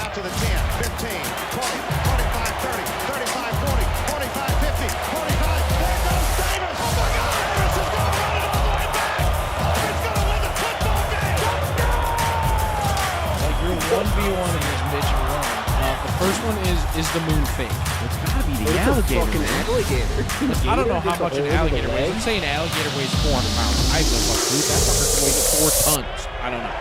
out to the 10, 15, 20, 25, 30, 35, 40, 45, 50, 45. There goes Davis. Oh, my God. Davis is going to run it all the way back. He's going to win the football game. Like your 1v1 against Mitch and Ron. The first one is the moon fake. It's got to be the alligator. Fucking alligator. I don't know how much an alligator weighs. Let's say an alligator weighs 400 pounds. I have no fucking clue. That fucker weighs 4 tons. I don't know.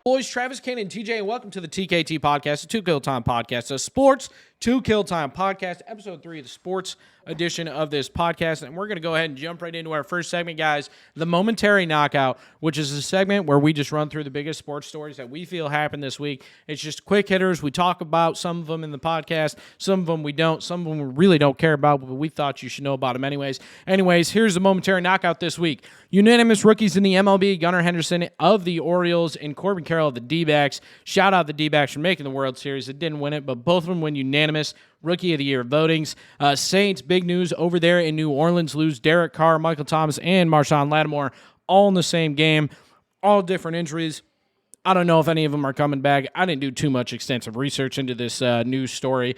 Boys, Travis Kane and TJ, and welcome to the TKT podcast, the 2 Kill Time podcast, a sports 2 Kill Time podcast, episode 3 of the sports edition of this podcast. And we're going to go ahead and jump right into our first segment, guys, the Momentary Knockout, which is a segment where we just run through the biggest sports stories that we feel happened this week. It's just quick hitters. We talk about some of them in the podcast, some of them we don't, some of them we really don't care about, but we thought you should know about them anyways. Anyways, here's the Momentary Knockout this week. Unanimous rookies in the MLB, Gunnar Henderson of the Orioles and Corbin Carroll of the D-backs. Shout out the D-backs for making the World Series. They didn't win it, but both of them win unanimous Rookie of the Year votings. Saints, big news over there in New Orleans, lose Derek Carr, Michael Thomas, and Marshawn Lattimore all in the same game, all different injuries. I don't know if any of them are coming back. I didn't do too much extensive research into this news story.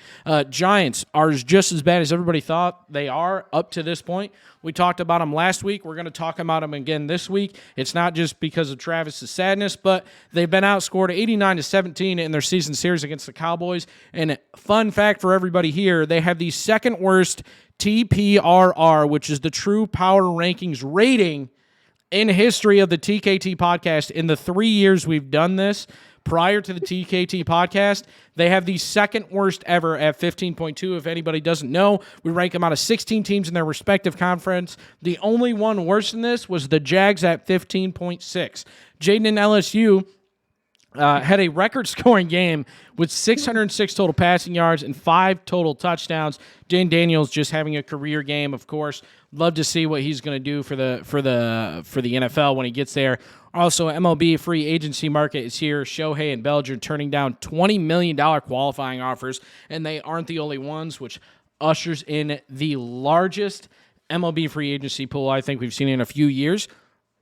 Giants are just as bad as everybody thought they are up to this point. We talked about them last week. We're going to talk about them again this week. It's not just because of Travis's sadness, but they've been outscored 89-17 in their season series against the Cowboys. And fun fact for everybody here, they have the second worst TPRR, which is the True Power Rankings rating in history of the TKT podcast. In the 3 years we've done this, prior to the TKT podcast, they have the second worst ever at 15.2. If anybody doesn't know, we rank them out of 16 teams in their respective conference. The only one worse than this was the Jags at 15.6. Jaden and LSU had a record-scoring game with 606 total passing yards and 5 total touchdowns. Jane Daniels just having a career game, of course. Love to see what he's going to do for the NFL when he gets there. Also, MLB free agency market is here. Shohei and Belgium turning down $20 million qualifying offers, and they aren't the only ones, which ushers in the largest MLB free agency pool I think we've seen in a few years.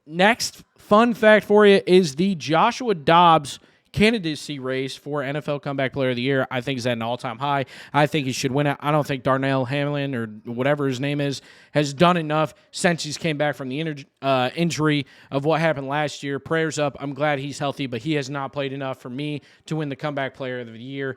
Next fun fact for you is the Joshua Dobbs candidacy race for NFL Comeback Player of the Year. I think is at an all-time high. I think he should win it. I don't think Darnell Hamlin or whatever his name is has done enough since he's came back from the injury of what happened last year. Prayers up. I'm glad he's healthy, but he has not played enough for me to win the Comeback Player of the Year.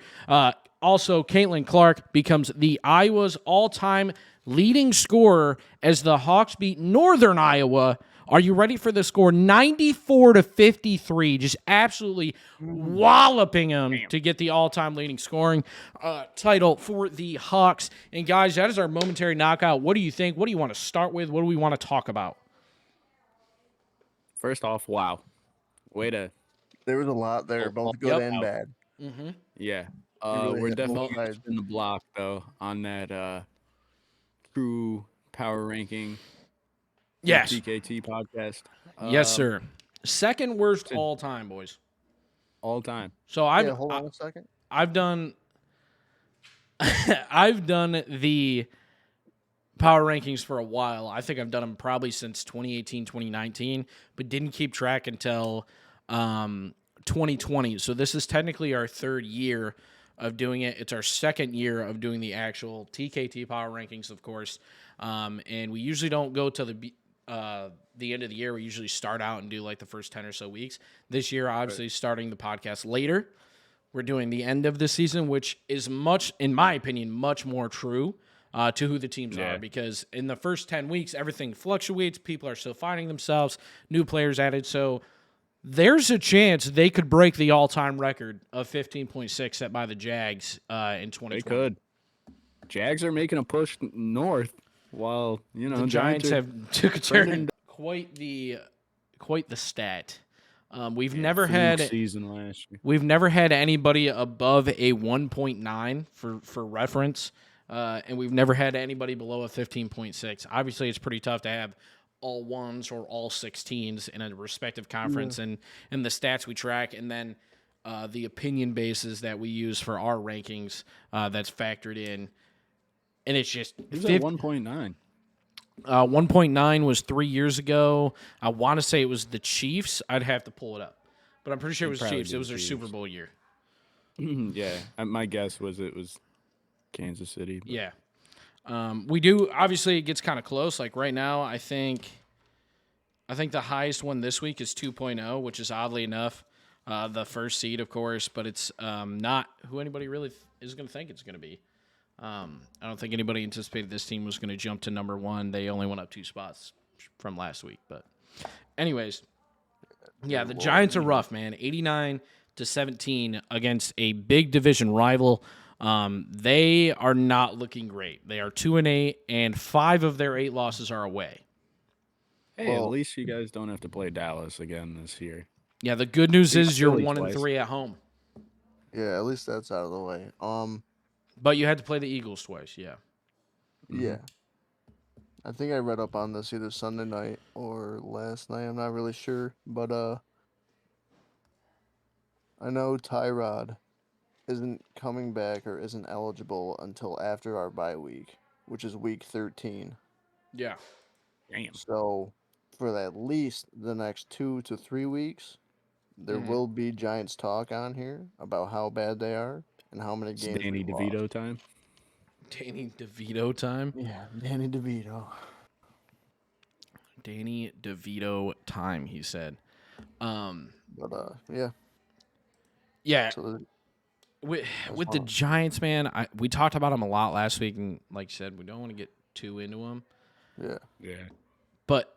Also, Caitlin Clark becomes the Iowa's all-time leading scorer as the Hawks beat Northern Iowa. Are you ready for the score? 94-53, just absolutely walloping them to get the all-time leading scoring title for the Hawks. And guys, that is our momentary knockout. What do you think? What do you want to start with? What do we want to talk about? First off, wow. There was a lot there, both good and bad. Mm-hmm. Yeah. Really We're hit both definitely sides. in the block, though, on that true power ranking. Yes. TKT podcast. Yes, sir. Second worst all time, boys. All time. So Hold on a second. I've done I've done the power rankings for a while. I think I've done them probably since 2018, 2019, but didn't keep track until 2020. So this is technically our third year of doing it. It's our second year of doing the actual TKT power rankings, of course. And we usually don't go to the end of the year. We usually start out and do like the first 10 or so weeks. This year, obviously, starting the podcast later. We're doing the end of the season, which is much, in my opinion, much more true to who the teams are. Because in the first 10 weeks, everything fluctuates. People are still finding themselves. New players added. So there's a chance they could break the all-time record of 15.6 set by the Jags in 2020. They could. Jags are making a push north. While the Giants have took a turn. Quite the stat. We've never had season last year. We've never had anybody above a 1.9 for reference, and we've never had anybody below a 15.6. Obviously, it's pretty tough to have all ones or all 16s in a respective conference, and the stats we track, and then the opinion bases that we use for our rankings that's factored in. And it's just 1.9. 1.9 was 3 years ago. I want to say it was the Chiefs. I'd have to pull it up. but I'm pretty sure it was It'd probably Chiefs. be It was the their Super Chiefs. Bowl year. Yeah, my guess was it was Kansas City. But. Yeah. We do obviously it gets kind of close. Like right now, I think the highest one this week is 2.0, which is oddly enough the first seed, of course, but it's not who anybody really is going to think it's going to be. I don't think anybody anticipated this team was going to jump to number one. They only went up 2 spots from last week, but anyways, yeah, the Giants are rough, man. 89-17 against a big division rival. They are not looking great. They are 2-8, and 5 of their 8 losses are away. Hey, at least you guys don't have to play Dallas again this year. Yeah, the good news is you're Philly 1-3 twice. at home, Yeah, at least that's out of the way. but you had to play the Eagles twice. Yeah, Yeah. I think I read up on this either Sunday night or last night. I'm not really sure, but I know Tyrod isn't coming back or isn't eligible until after our bye week, which is week 13. yeah, Damn. So for at least the next 2 to 3 weeks, there will be Giants talk on here about how bad they are and how many It's games Danny we DeVito lost. time. Danny DeVito time. Yeah, Danny DeVito. Danny DeVito time. He said. But yeah. Yeah, So with the Giants, man, we talked about them a lot last week, and like you said, we don't want to get too into them. Yeah. But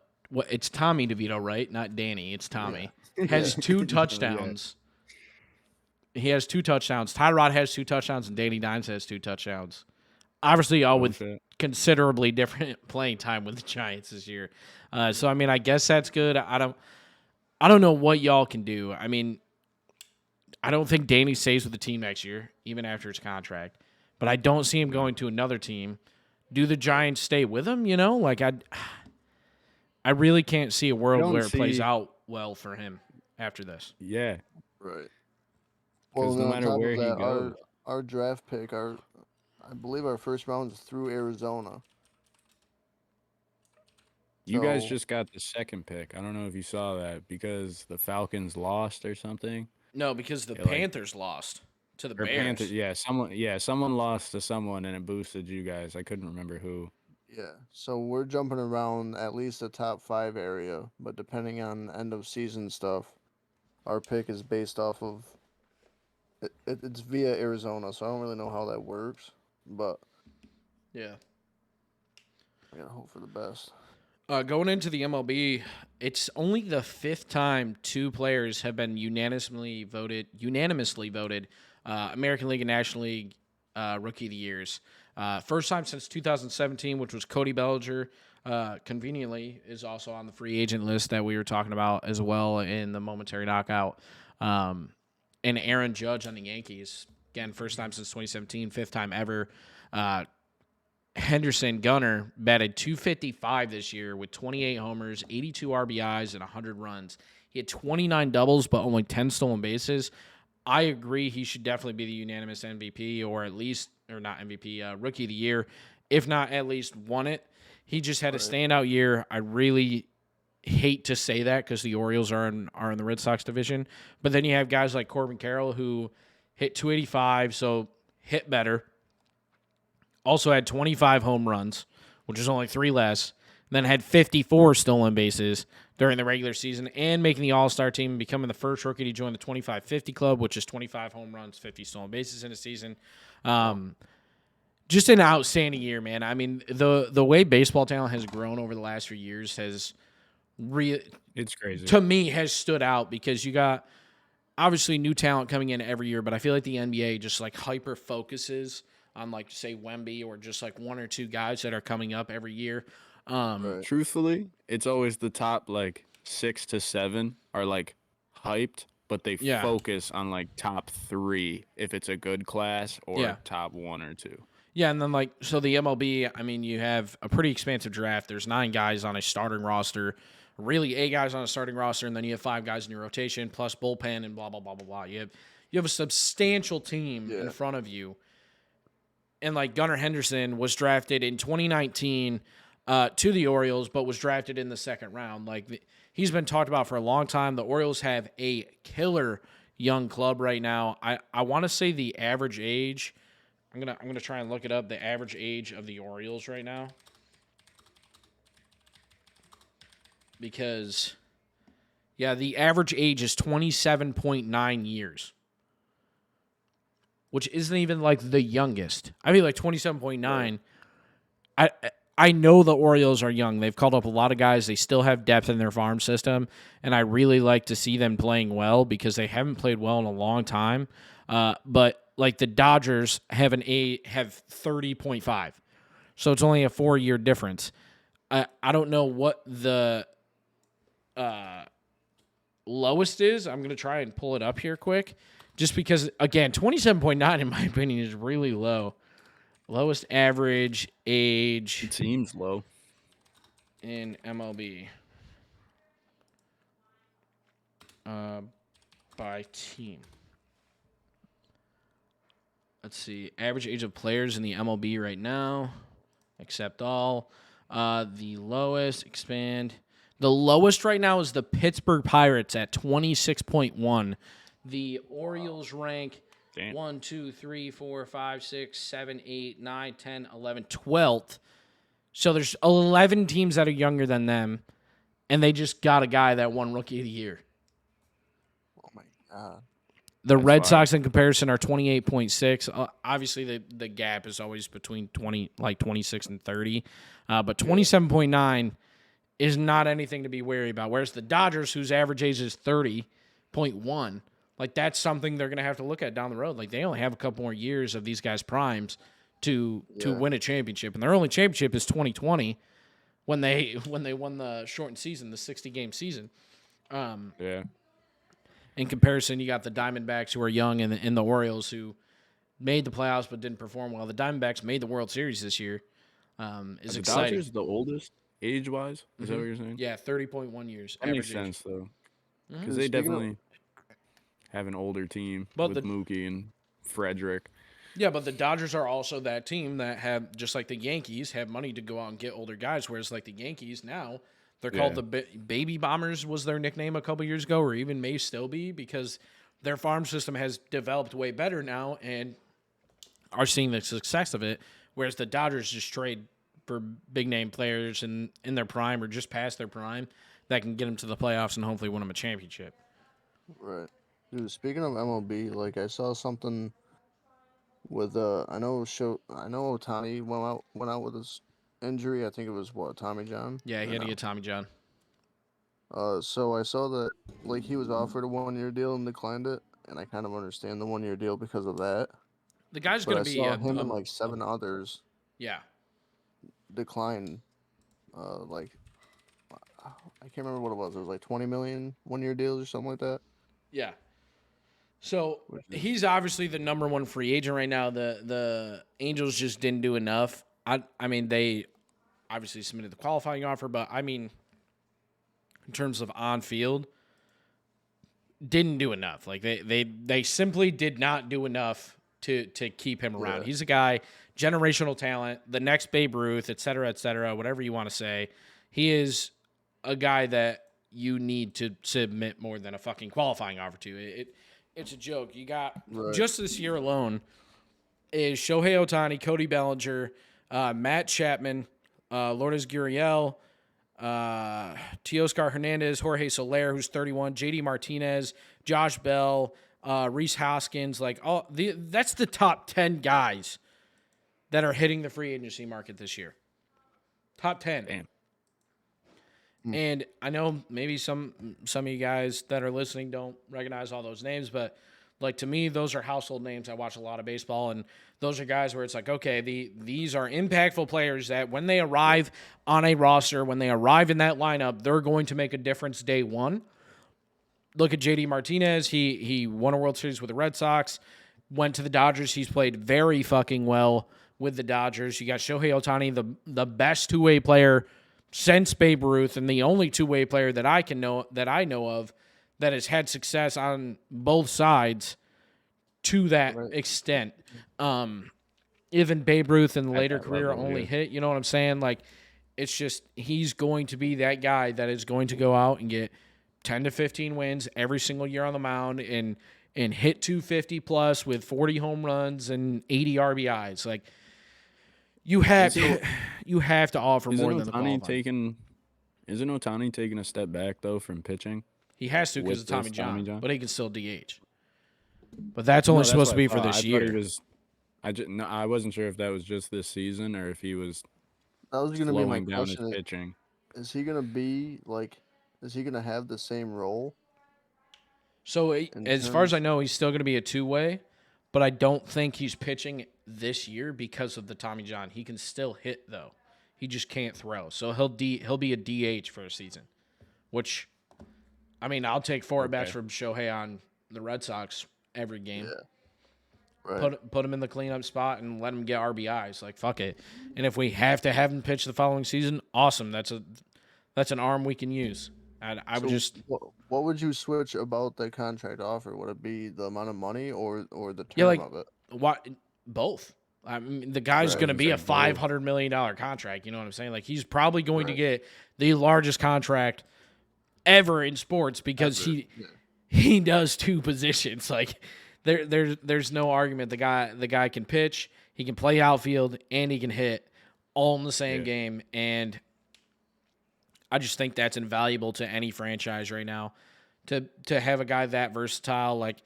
it's Tommy DeVito, right? Not Danny. It's Tommy. Has 2 touchdowns. He has 2 touchdowns. Tyrod has 2 touchdowns, and Danny Dimes has 2 touchdowns. Obviously, all with considerably different playing time with the Giants this year. So I mean, I guess that's good. I don't know what y'all can do. I mean, I don't think Danny stays with the team next year, even after his contract. But I don't see him going to another team. Do the Giants stay with him? You know, like I really can't see a world where it plays out well for him after this. Yeah. right. Because no matter where he goes. our draft pick, I believe our first round is through Arizona. You guys So- just got the second pick. I don't know if you saw that because the Falcons lost or something. No, because the Yeah, like- Panthers lost to the Or Bears. Panthers, someone lost to someone and it boosted you guys. I couldn't remember who. Yeah, so we're jumping around at least the top 5 area, but depending on end of season stuff, our pick is based off of it's via Arizona, so I don't really know how that works, but Yeah. I gotta hope for the best. Going into the MLB, it's only the 5th time 2 players have been unanimously voted American League and National League Rookie of the Years. First time since 2017, which was Cody Bellinger. Conveniently, is also on the free agent list that we were talking about as well in the momentary knockout. And Aaron Judge on the Yankees. Again, first time since 2017, 5th time ever. Henderson Gunnar batted .255 this year with 28 homers, 82 RBIs, and 100 runs. He had 29 doubles, but only 10 stolen bases. I agree he should definitely be the unanimous MVP or not MVP, Rookie of the Year, if not at least won it. He just had a standout year. I really hate to say that because the Orioles are in the Red Sox division. But then you have guys like Corbin Carroll who hit .285, so hit better. Also had 25 home runs, which is only 3 less. And then had 54 stolen bases during the regular season and making the All-Star team and becoming the first rookie to join the 25-50 club, which is 25 home runs, 50 stolen bases in a season. Just an outstanding year, man. I mean, the way baseball talent has grown over the last few years has It's crazy. to me has stood out because you got obviously new talent coming in every year, but I feel like the NBA just like hyper focuses on like say Wemby or just like 1 or 2 guys that are coming up every year. Truthfully, it's always the top like 6 to 7 are like hyped, but they focus on like top 3 if it's a good class or top 1 or 2. Yeah, and then like so the MLB, I mean, you have a pretty expansive draft. There's 9 guys on a starting roster, really 8 guys on a starting roster, and then you have 5 guys in your rotation plus bullpen and blah blah blah blah blah. You have a substantial team in front of you. And like Gunnar Henderson was drafted in 2019 to the Orioles, but was drafted in the 2nd round. Like he's been talked about for a long time. The Orioles have a killer young club right now. I want to say the average age. I'm gonna try and look it up. The average age of the Orioles right now, because the average age is 27.9 years, which isn't even like the youngest. I mean, like 27.9. I know the Orioles are young. They've called up a lot of guys. They still have depth in their farm system, and I really like to see them playing well because they haven't played well in a long time. But like the Dodgers have 30.5, so it's only a 4-year difference. I don't know what the lowest is. I'm gonna try and pull it up here quick, just because again, 27.9 in my opinion is really low. Lowest average age. It seems low In MLB. By team. Let's see. Average age of players in the MLB right now. Accept all. The lowest, expand. The lowest right now is the Pittsburgh Pirates at 26.1. The Orioles rank 1, 2, 3, 4, 5, 6, 7, 8, 9, 10, 11, 12th. So there's 11 teams that are younger than them, and they just got a guy that won Rookie of the Year. Oh, my God. The Red Sox, in comparison, are 28.6. Obviously, the gap is always between 26 and 30. But 27.9 is not anything to be wary about. Whereas the Dodgers, whose average age is 30.1, like that's something they're going to have to look at down the road. Like they only have a couple more years of these guys' primes to win a championship, and their only championship is 2020 when they won the shortened season, the 60-game season. In comparison, you got the Diamondbacks, who are young, and the Orioles, who made the playoffs but didn't perform well. The Diamondbacks made the World Series this year. Is the exciting. Dodgers the oldest age-wise? Is that what you're saying? Yeah, 30.1 years. That makes sense though, because they definitely have an older team with Mookie and Frederick. Yeah, but the Dodgers are also that team that have, just like the Yankees, have money to go out and get older guys, whereas like the Yankees now, they're called the Baby Bombers was their nickname a couple years ago, or even may still be, because their farm system has developed way better now and are seeing the success of it, whereas the Dodgers just trade for big-name players in their prime or just past their prime that can get them to the playoffs and hopefully win them a championship. Right. Dude, speaking of MLB, like I saw something with I know Ohtani went out with his injury. I think it was Tommy John. Yeah, he had to get Tommy John. So I saw that like he was offered a 1-year deal and declined it, and I kind of understand the 1-year deal because of that. The guy's going to be him and like 7 others. Yeah. Decline. Like I can't remember what it was. It was like 20 million 1-year deals or something like that. Yeah. So he's obviously the number one free agent right now. The Angels just didn't do enough. I mean, they obviously submitted the qualifying offer, but I mean, in terms of on field, didn't do enough. Like they simply did not do enough to keep him around. Yeah. He's a guy, generational talent, the next Babe Ruth, et cetera, whatever you want to say. He is a guy that you need to submit more than a fucking qualifying offer to. It's a joke. You got just this year alone is Shohei Ohtani, Cody Bellinger, Matt Chapman, Lourdes Gurriel, Teoscar Hernandez, Jorge Soler, who's 31, JD Martinez, Josh Bell, Rhys Hoskins. Like that's the top 10 guys that are hitting the free agency market this year. Top 10. Damn. And I know maybe some of you guys that are listening don't recognize all those names, but like to me, those are household names. I watch a lot of baseball, and those are guys where it's like, okay, these are impactful players that when they arrive on a roster, when they arrive in that lineup, they're going to make a difference day one. Look at JD Martinez. He won a World Series with the Red Sox, went to the Dodgers. He's played very fucking well with the Dodgers. You got Shohei Ohtani, the best two-way player since Babe Ruth, and the only two-way player that I know of that has had success on both sides to that extent. Even Babe Ruth in the later career only hit, you know what I'm saying? Like it's just he's going to be that guy that is going to go out and get 10 to 15 wins every single year on the mound and hit 250 plus with 40 home runs and 80 RBIs. Like you have to offer more than the qualifying. Isn't Ohtani taking a step back though from pitching? He has to because of Tommy John, but he can still DH. But that's only supposed to be for this year. I wasn't sure if that was just this season or if he was. That was going to be my down question. his pitching. Is he going to be like? Is he going to have the same role? So as far as I know, he's still going to be a two-way, but I don't think he's pitching this year because of the Tommy John. He can still hit though. He just can't throw. So he'll be a DH for a season, which, I mean, I'll take 4 at-bats from Shohei on the Red Sox every game. Yeah. Right. Put him in the cleanup spot and let him get RBIs. Like, fuck it. And if we have to have him pitch the following season, awesome. That's an arm we can use. What would you switch about the contract offer? Would it be the amount of money or the term of it? What? Both. I mean, the guy's going to be a $500 million contract. You know what I'm saying? Like, he's probably going to get the largest contract ever in sports because he does 2 positions. Like, there's no argument. The guy can pitch, he can play outfield, and he can hit all in the same game. And I just think that's invaluable to any franchise right now. To have a guy that versatile, like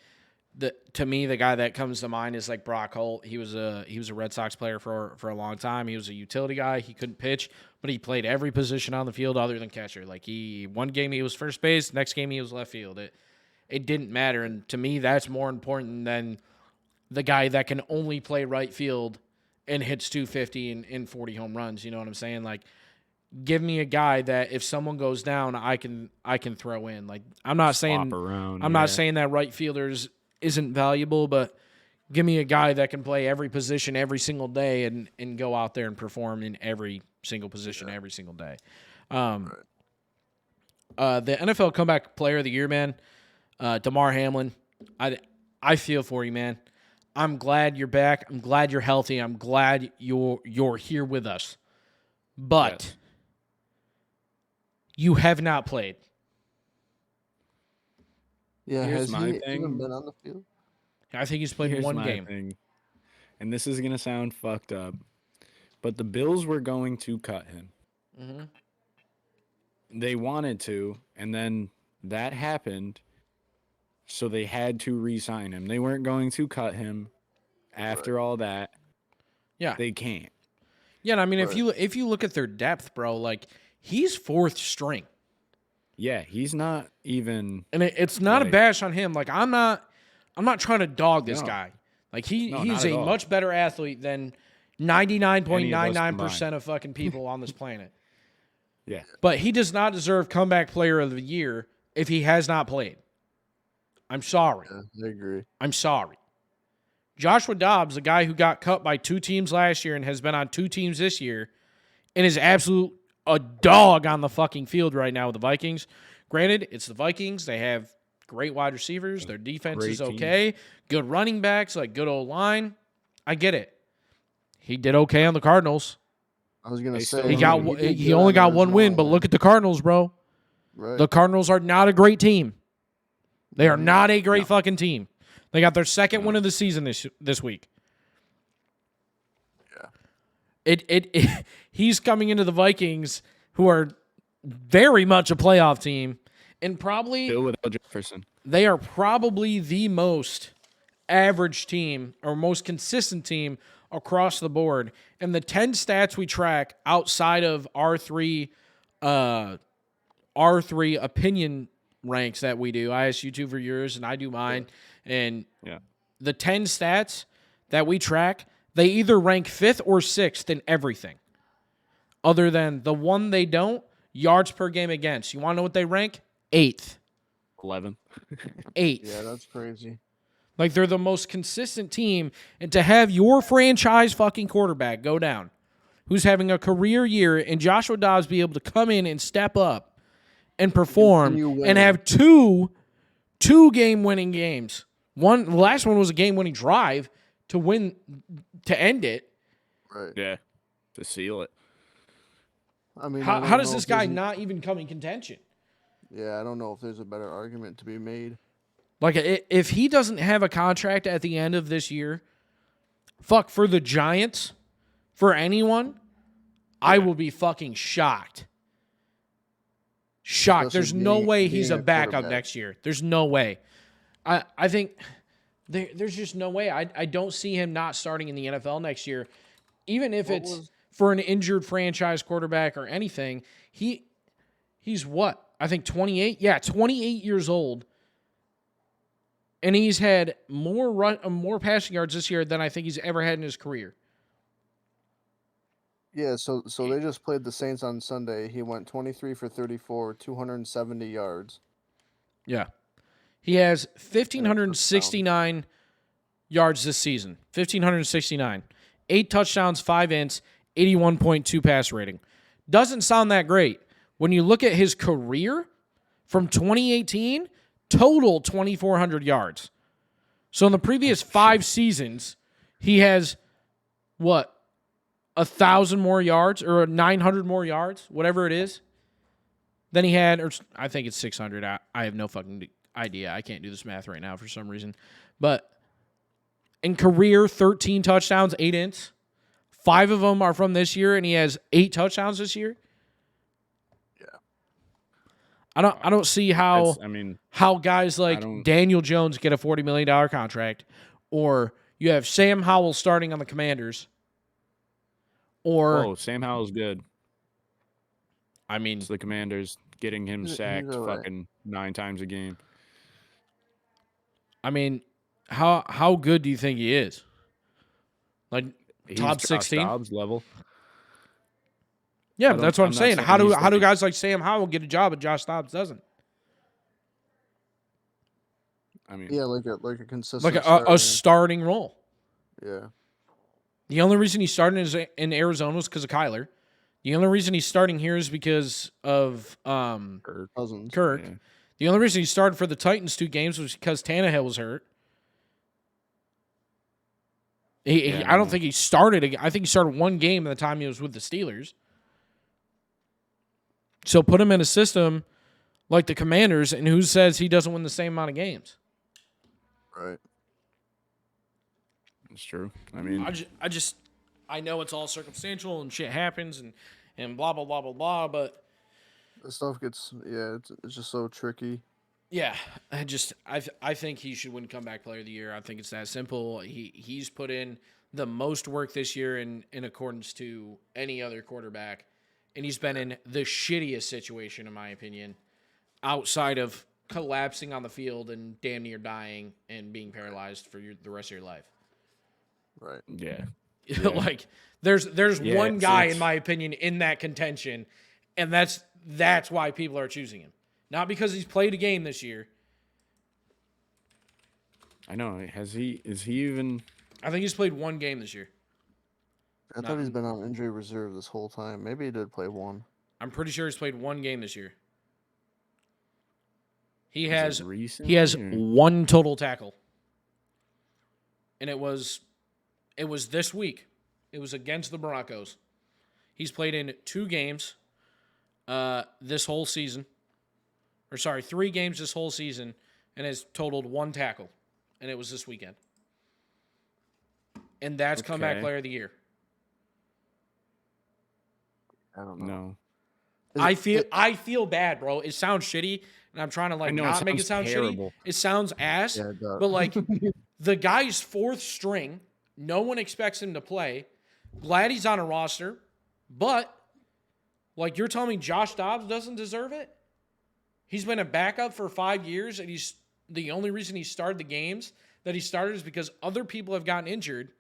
to me, the guy that comes to mind is like Brock Holt. He was a Red Sox player for a long time. He was a utility guy. He couldn't pitch, but he played every position on the field other than catcher. Like one game he was first base, next game he was left field. It didn't matter, and to me, that's more important than the guy that can only play right field and hits 250 and 40 home runs. You know what I'm saying? Like, give me a guy that if someone goes down, I can throw in. Like, I'm not saying that right fielders isn't valuable, but give me a guy that can play every position every single day and go out there and perform in every single position every single day. The NFL Comeback Player of the Year, man. Damar Hamlin, I feel for you, man. I'm glad you're back. I'm glad you're healthy. I'm glad you're here with us. But you have not played. Yeah, has he even been on the field? I think he's played one game. And this is gonna sound fucked up, but the Bills were going to cut him. Mm-hmm. They wanted to, and then that happened. So they had to re-sign him. They weren't going to cut him after all that. Yeah. They can't. Yeah, and I mean, if you look at their depth, bro, like, he's 4th string. Yeah, he's not even. And it's not a bash on him. Like, I'm not trying to dog this guy. Like, he's a much better athlete than 99.99% of fucking people on this planet. Yeah. But he does not deserve Comeback Player of the Year if he has not played. I'm sorry. Yeah, I agree. I'm sorry. Joshua Dobbs, a guy who got cut by 2 teams last year and has been on 2 teams this year and is a dog on the fucking field right now with the Vikings. Granted, it's the Vikings. They have great wide receivers. Their defense is okay. Good running backs, like good old line. I get it. He did okay on the Cardinals. I was going to say. He only got 1 win, but look at the Cardinals, bro. Right. The Cardinals are not a great team. They are not a great fucking team. They got their 2nd win of the season this week. Yeah. He's coming into the Vikings, who are very much a playoff team, and probably Bill without Jefferson. They are probably the most average team or most consistent team across the board. And the 10 stats we track outside of R3 opinion ranks that we do. I ask you 2 for yours, and I do mine. And the 10 stats that we track, they either rank 5th or 6th in everything. Other than the one they don't, yards per game against. You want to know what they rank? 8th. 11. 8th. Yeah, that's crazy. Like, they're the most consistent team. And to have your franchise fucking quarterback go down, who's having a career year, and Joshua Dobbs be able to come in and step up and perform and have 2 game-winning games. The last one was a game-winning drive to end it. Right. Yeah, to seal it. I mean, how does this guy not even come in contention? Yeah, I don't know if there's a better argument to be made. Like, if he doesn't have a contract at the end of this year, fuck, for the Giants, for anyone, I will be fucking shocked. Shocked. There's no way he's a backup next year. There's no way. I think there's just no way. I don't see him not starting in the NFL next year, even if it's for an injured franchise quarterback or anything. He's what? I think 28. Yeah, 28 years old. And he's had more passing yards this year than I think he's ever had in his career. Yeah, so they just played the Saints on Sunday. He went 23 for 34, 270 yards. Yeah. He has 1,569 yards this season. 1,569. 8 touchdowns, 5 ints, 81.2 pass rating. Doesn't sound that great. When you look at his career from 2018, total 2,400 yards. So in the previous 5 seasons, he has, 1,000 more yards or 900 more yards, whatever it is, than he had, or I think it's 600. I have no fucking idea. I can't do this math right now for some reason. But in career, 13 touchdowns, 8 ints. 5 of them are from this year, and he has 8 touchdowns this year. I don't see how guys like Daniel Jones get a $40 million contract, or you have Sam Howell starting on the Commanders, or Sam Howell's good. I mean, it's the Commanders getting him sacked fucking 9 times a game. I mean, how good do you think he is? Like He's top 16 Dobbs level. Yeah, that's what I'm saying. How do guys like Sam Howell get a job and Josh Dobbs doesn't? I mean, yeah, like a consistent, like a starting role. Yeah. The only reason he's starting in Arizona was because of Kyler. The only reason he's starting here is because of Cousins. Kirk. Yeah. The only reason he started for the Titans 2 games was because Tannehill was hurt. I don't think he started. I think he started 1 game at the time he was with the Steelers. So put him in a system like the Commanders, and who says he doesn't win the same amount of games? Right. It's true. I mean, I know it's all circumstantial and shit happens and blah blah blah blah blah, but the stuff gets it's just so tricky. Yeah, I think he should win Comeback Player of the Year. I think it's that simple. He's put in the most work this year in accordance to any other quarterback. And he's been in the shittiest situation, in my opinion, outside of collapsing on the field and damn near dying and being paralyzed for the rest of your life. Right. Yeah. Like, there's one guy, in my opinion, in that contention, and that's why people are choosing him. Not because he's played a game this year. I know. Is he even... I think he's played 1 game this year. I thought he's been on injury reserve this whole time. Maybe he did play 1. I'm pretty sure he's played 1 game this year. He has 1 total tackle. And it was this week. It was against the Broncos. He's played in 2 games this whole season. 3 games this whole season, and has totaled 1 tackle. And it was this weekend. And that's Comeback Player of the Year. I don't know. No. I feel bad, bro. It sounds shitty, and I'm trying to not make it sound terrible. Shitty. It sounds ass, but like the guy's 4th string. No one expects him to play. Glad he's on a roster, but like you're telling me Josh Dobbs doesn't deserve it? He's been a backup for 5 years, and he's the only reason he started the games that he started is because other people have gotten injured,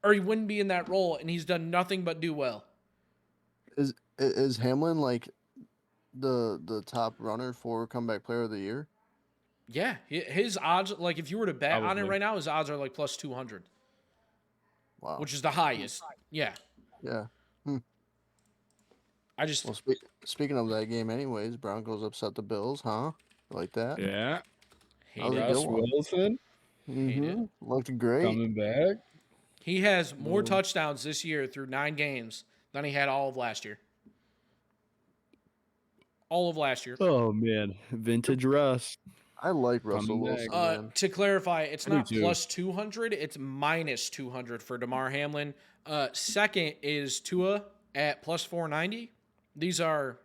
or he wouldn't be in that role, and he's done nothing but do well. Is Hamlin like the top runner for Comeback Player of the Year? Yeah, his odds, like if you were to bet on it right now, his odds are like plus 200. Wow, which is the highest. Yeah. Yeah. Speaking of that game, anyways, Broncos upset the Bills, huh? Like that? Yeah. Russ Wilson. Mm-hmm. Looked great. Coming back. He has more touchdowns this year through 9 games than he had all of last year. all of last year. Oh man, vintage Russ. I like Russell Coming Wilson, back. man. To clarify, it's I do not too. plus 200, it's minus 200 for DeMar Hamlin. Second is Tua at plus 490. These are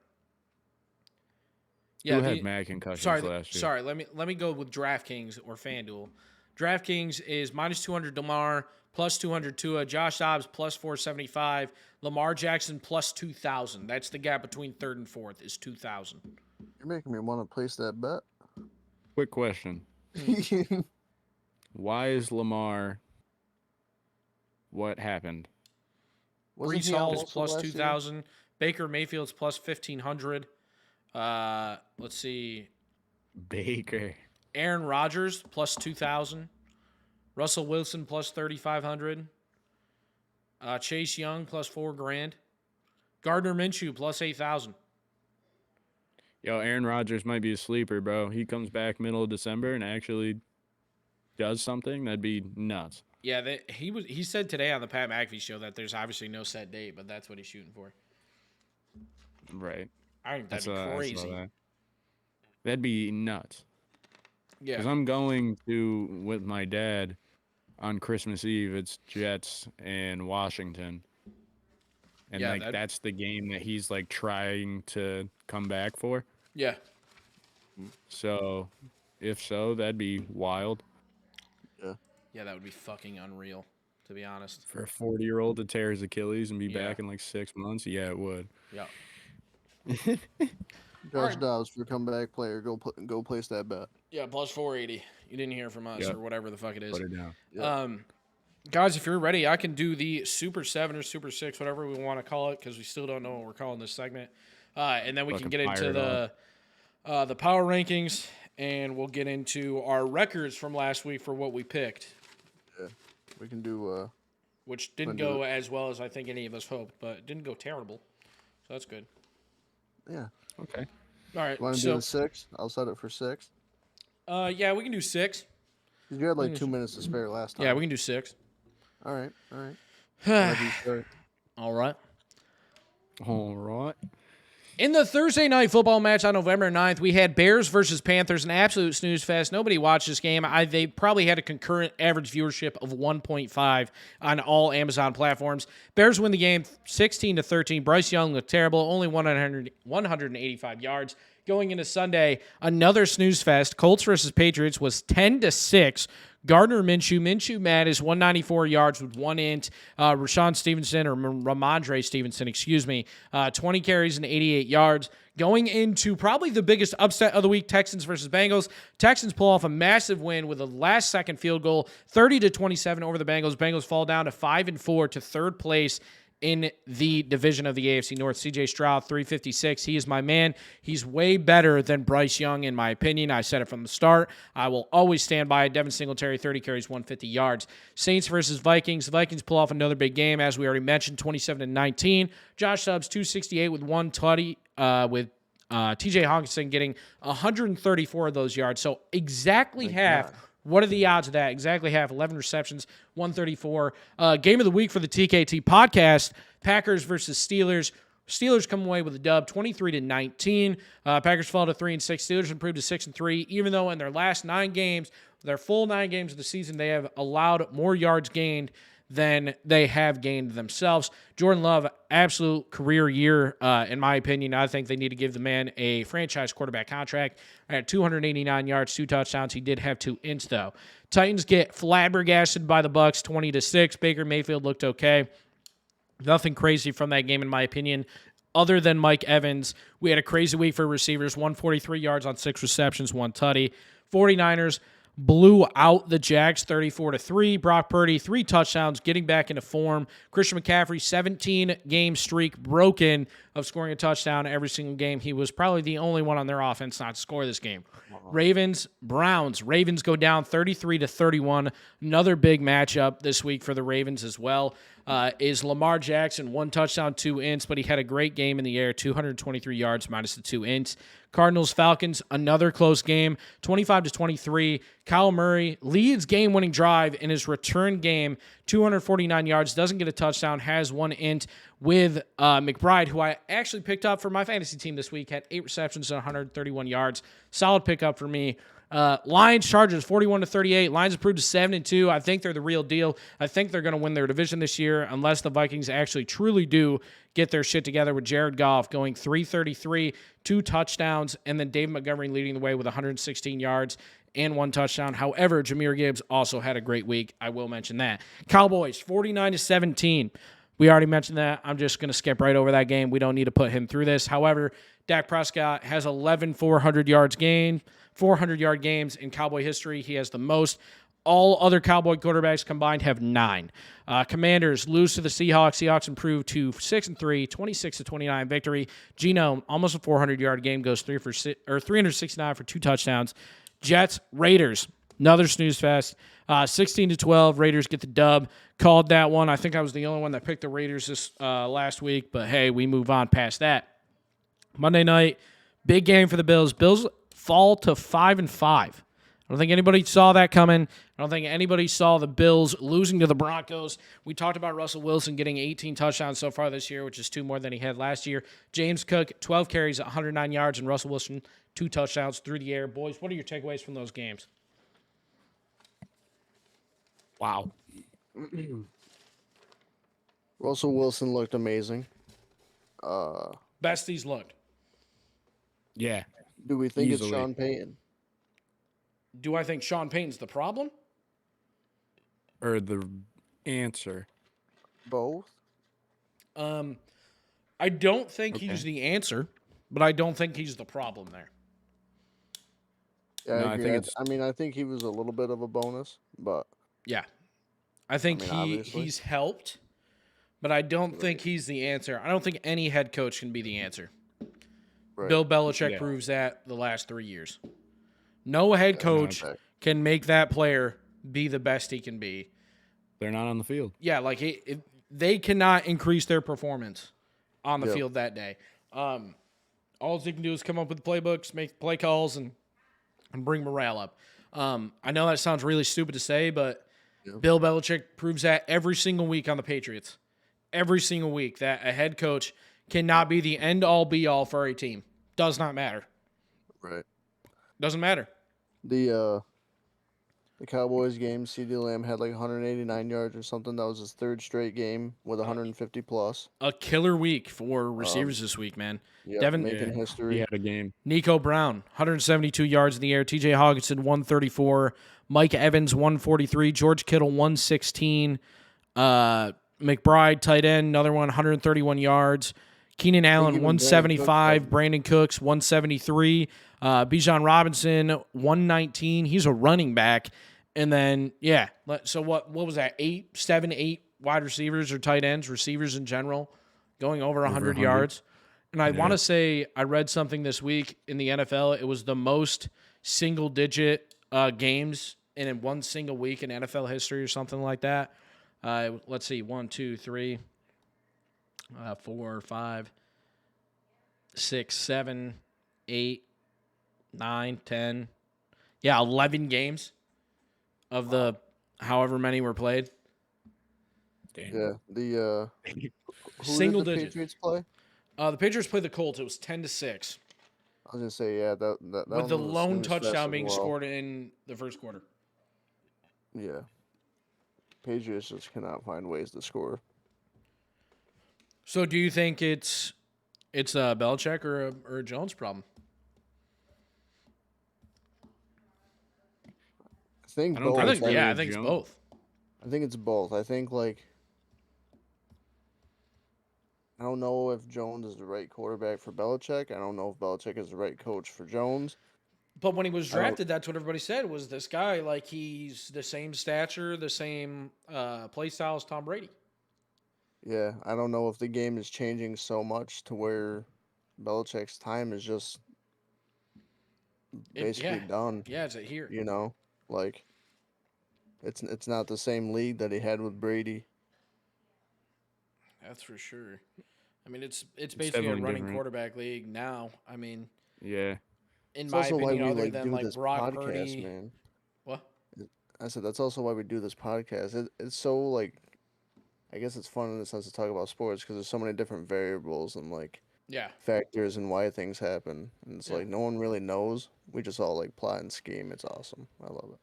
Who had mad concussions last year? Sorry, let me go with DraftKings or FanDuel. DraftKings is minus 200 DeMar, plus 200 Tua, Josh Dobbs plus 475, Lamar Jackson plus 2,000. That's the gap between third and fourth is 2,000. You're making me want to place that bet. Quick question. Why is Lamar? What happened? Brees Hall is plus 2,000. Baker Mayfield's plus 1,500. Let's see. Baker. Aaron Rodgers plus 2,000. Russell Wilson plus 3,500. Chase Young plus $4,000. Gardner Minshew plus 8,000. Yo, Aaron Rodgers might be a sleeper, bro. He comes back middle of December and actually does something. That'd be nuts. Yeah, he said today on the Pat McAfee show that there's obviously no set date, but that's what he's shooting for. Right. I think that'd be crazy. That'd be nuts. Yeah. Because I'm going to, with my dad, on Christmas Eve, it's Jets and Washington. And yeah, that's the game that he's like trying to come back for. Yeah. So, if so, that'd be wild. Yeah, that would be fucking unreal, to be honest. For a 40-year-old to tear his Achilles and be back in like 6 months, yeah, it would. Yeah. Josh Dobbs for comeback player. Go place that bet. Yeah, plus 480. You didn't hear from us or whatever the fuck it is. Put it down. Yep. Guys, if you're ready, I can do the Super 7 or Super 6, whatever we want to call it, because we still don't know what we're calling this segment. And then we can get into the power rankings, and we'll get into our records from last week for what we picked. Yeah, we can do. Which didn't go as well as I think any of us hoped, but it didn't go terrible. So that's good. Yeah. Okay. All right. Want to do a 6? I'll set it for 6. Yeah, we can do 6. You had like 2 minutes to spare last time. Yeah, we can do 6. All right. All right. All right. In the Thursday night football match on November 9th, we had Bears versus Panthers, an absolute snooze fest. Nobody watched this game. They probably had a concurrent average viewership of 1.5 on all Amazon platforms. Bears win the game 16-13. Bryce Young looked terrible, only 185 yards. Going into Sunday, another snooze fest. Colts versus Patriots was 10-6. Gardner Minshew mad is 194 yards with 1 int. Ramondre Stevenson, 20 carries and 88 yards. Going into probably the biggest upset of the week, Texans versus Bengals. Texans pull off a massive win with a last-second field goal, 30-27 over the Bengals. Bengals fall down to 5-4 to third place in the division of the AFC North. CJ Stroud, 356. He is my man. He's way better than Bryce Young, in my opinion. I said it from the start. I will always stand by it. Devin Singletary, 30 carries, 150 yards. Saints versus Vikings. The Vikings pull off another big game, as we already mentioned, 27-19. Josh Dobbs, 268 with 1 tutty, with TJ Hawkinson getting 134 of those yards. So exactly half. God. What are the odds of that? Exactly half. 11 receptions, 134. Game of the week for the TKT podcast, Packers versus Steelers. Steelers come away with a dub, 23-19. Packers fall to 3-6. Steelers improved to 6-3, even though in their last 9 games, their full 9 games of the season, they have allowed more yards gained than they have gained themselves. Jordan Love, absolute career year, in my opinion. I think they need to give the man a franchise quarterback contract. At 289 yards, 2 touchdowns. He did have 2 ints, though. Titans get flabbergasted by the Bucs, 20-6. Baker Mayfield looked okay. Nothing crazy from that game, in my opinion, other than Mike Evans. We had a crazy week for receivers, 143 yards on 6 receptions, 1 tutty. 49ers blew out the Jags 34-3. Brock Purdy, 3 touchdowns, getting back into form. Christian McCaffrey, 17-game streak broken of scoring a touchdown every single game. He was probably the only one on their offense not to score this game. Ravens, Browns. Ravens go down 33-31. Another big matchup this week for the Ravens as well. Is Lamar Jackson, 1 touchdown, 2 ints, but he had a great game in the air, 223 yards minus the 2 ints. Cardinals, Falcons, another close game, 25-23. Kyle Murray leads game-winning drive in his return game, 249 yards, doesn't get a touchdown, has 1 int. with McBride, who I actually picked up for my fantasy team this week, had 8 receptions and 131 yards. Solid pickup for me. Lions, Chargers, 41-38. Lions improved to 7-2. I think they're the real deal. I think they're going to win their division this year unless the Vikings actually truly do get their shit together with Jared Goff going 333, 2 touchdowns, and then David Montgomery leading the way with 116 yards and 1 touchdown. However, Jahmyr Gibbs also had a great week. I will mention that. Cowboys, 49-17. We already mentioned that. I'm just going to skip right over that game. We don't need to put him through this. However, Dak Prescott has 11 400-yard games in Cowboy history. He has the most. All other Cowboy quarterbacks combined have 9. Commanders lose to the Seahawks. Seahawks improve to 6-3, 26-29 victory. Geno, almost a 400-yard game, goes 369 for 2 touchdowns. Jets, Raiders, another snooze fest. 16-12, Raiders get the dub. Called that one. I think I was the only one that picked the Raiders this last week, but hey, we move on past that. Monday night, big game for the Bills. Bills fall to 5-5. I don't think anybody saw that coming. I don't think anybody saw the Bills losing to the Broncos. We talked about Russell Wilson getting 18 touchdowns so far this year, which is 2 more than he had last year. James Cook, 12 carries, 109 yards, and Russell Wilson, 2 touchdowns through the air. Boys, what are your takeaways from those games? Wow. Russell Wilson looked amazing. Best he's looked. Yeah. Do we think Easily. it's Sean Payton? Do I think Sean Payton's the problem? Or the answer? Both? I don't think he's the answer, but I don't think he's the problem there. Yeah, No, I I agree. think it's- I mean, I think he was a little bit of a bonus, but Yeah. I think obviously. he's helped, but I don't think he's the answer. I don't think any head coach can be the answer. right. Bill Belichick Yeah. proves that the last 3 years. No head coach okay. can make that player be the best he can be. They're not on the field. Yeah, like they cannot increase their performance on the Yep. field that day. All they can do is come up with playbooks, make play calls, and bring morale up. I know that sounds really stupid to say, but Yep. Bill Belichick proves that every single week on the Patriots. Every single week that a head coach cannot be the end-all, be-all for a team. Does not matter. Right. Doesn't matter. The Cowboys game, CeeDee Lamb had like 189 yards or something. That was his 3rd straight game with 150 plus. A killer week for receivers this week, man. Yeah, Devin- making history. He had a game. Nico Brown, 172 yards in the air. TJ Hawkinson, 134. Mike Evans, 143. George Kittle, 116. McBride, tight end, another one, 131 yards. Keenan Allen, even 175. Brandon Cooks, 173. Bijan Robinson, 119. He's a running back. And then, yeah, so what was that? 8 wide receivers or tight ends, receivers in general, going over 100 yards. And I want to say I read something this week in the NFL. It was the most single-digit games in one single week in NFL history or something like that. Let's see, 1, 2, 3, 4, 5, 6, 7, 8, 9, 10. Yeah, 11 games of the however many were played. Damn. Yeah. The who Single did the digit. Patriots play? The Patriots played the Colts. It was 10-6, I was gonna say, yeah, that with one the was a lone snooze fest touchdown as being well. scored in the first quarter. Yeah. Patriots just cannot find ways to score. So, do you think it's a Belichick or a Jones problem? I think I don't both. I think think it's I really think it's Jones. both. I think it's both. I think I don't know if Jones is the right quarterback for Belichick. I don't know if Belichick is the right coach for Jones. But when he was drafted, that's what everybody said was this guy, like he's the same stature, the same play style as Tom Brady. Yeah, I don't know if the game is changing so much to where Belichick's time is just basically done. Yeah, it's here. You know, like it's not the same league that he had with Brady. That's for sure. I mean, it's basically a definitely running different. quarterback league now. I mean, Yeah. in It's my also why opinion, we other like than do like this Brock podcast, Purdy. man. What? I said that's also why we do this podcast. It's so like I guess it's fun in the sense to talk about sports because there's so many different variables and like Yeah. factors and why things happen. And it's Yeah. like no one really knows. We just all like plot and scheme. It's awesome. I love it.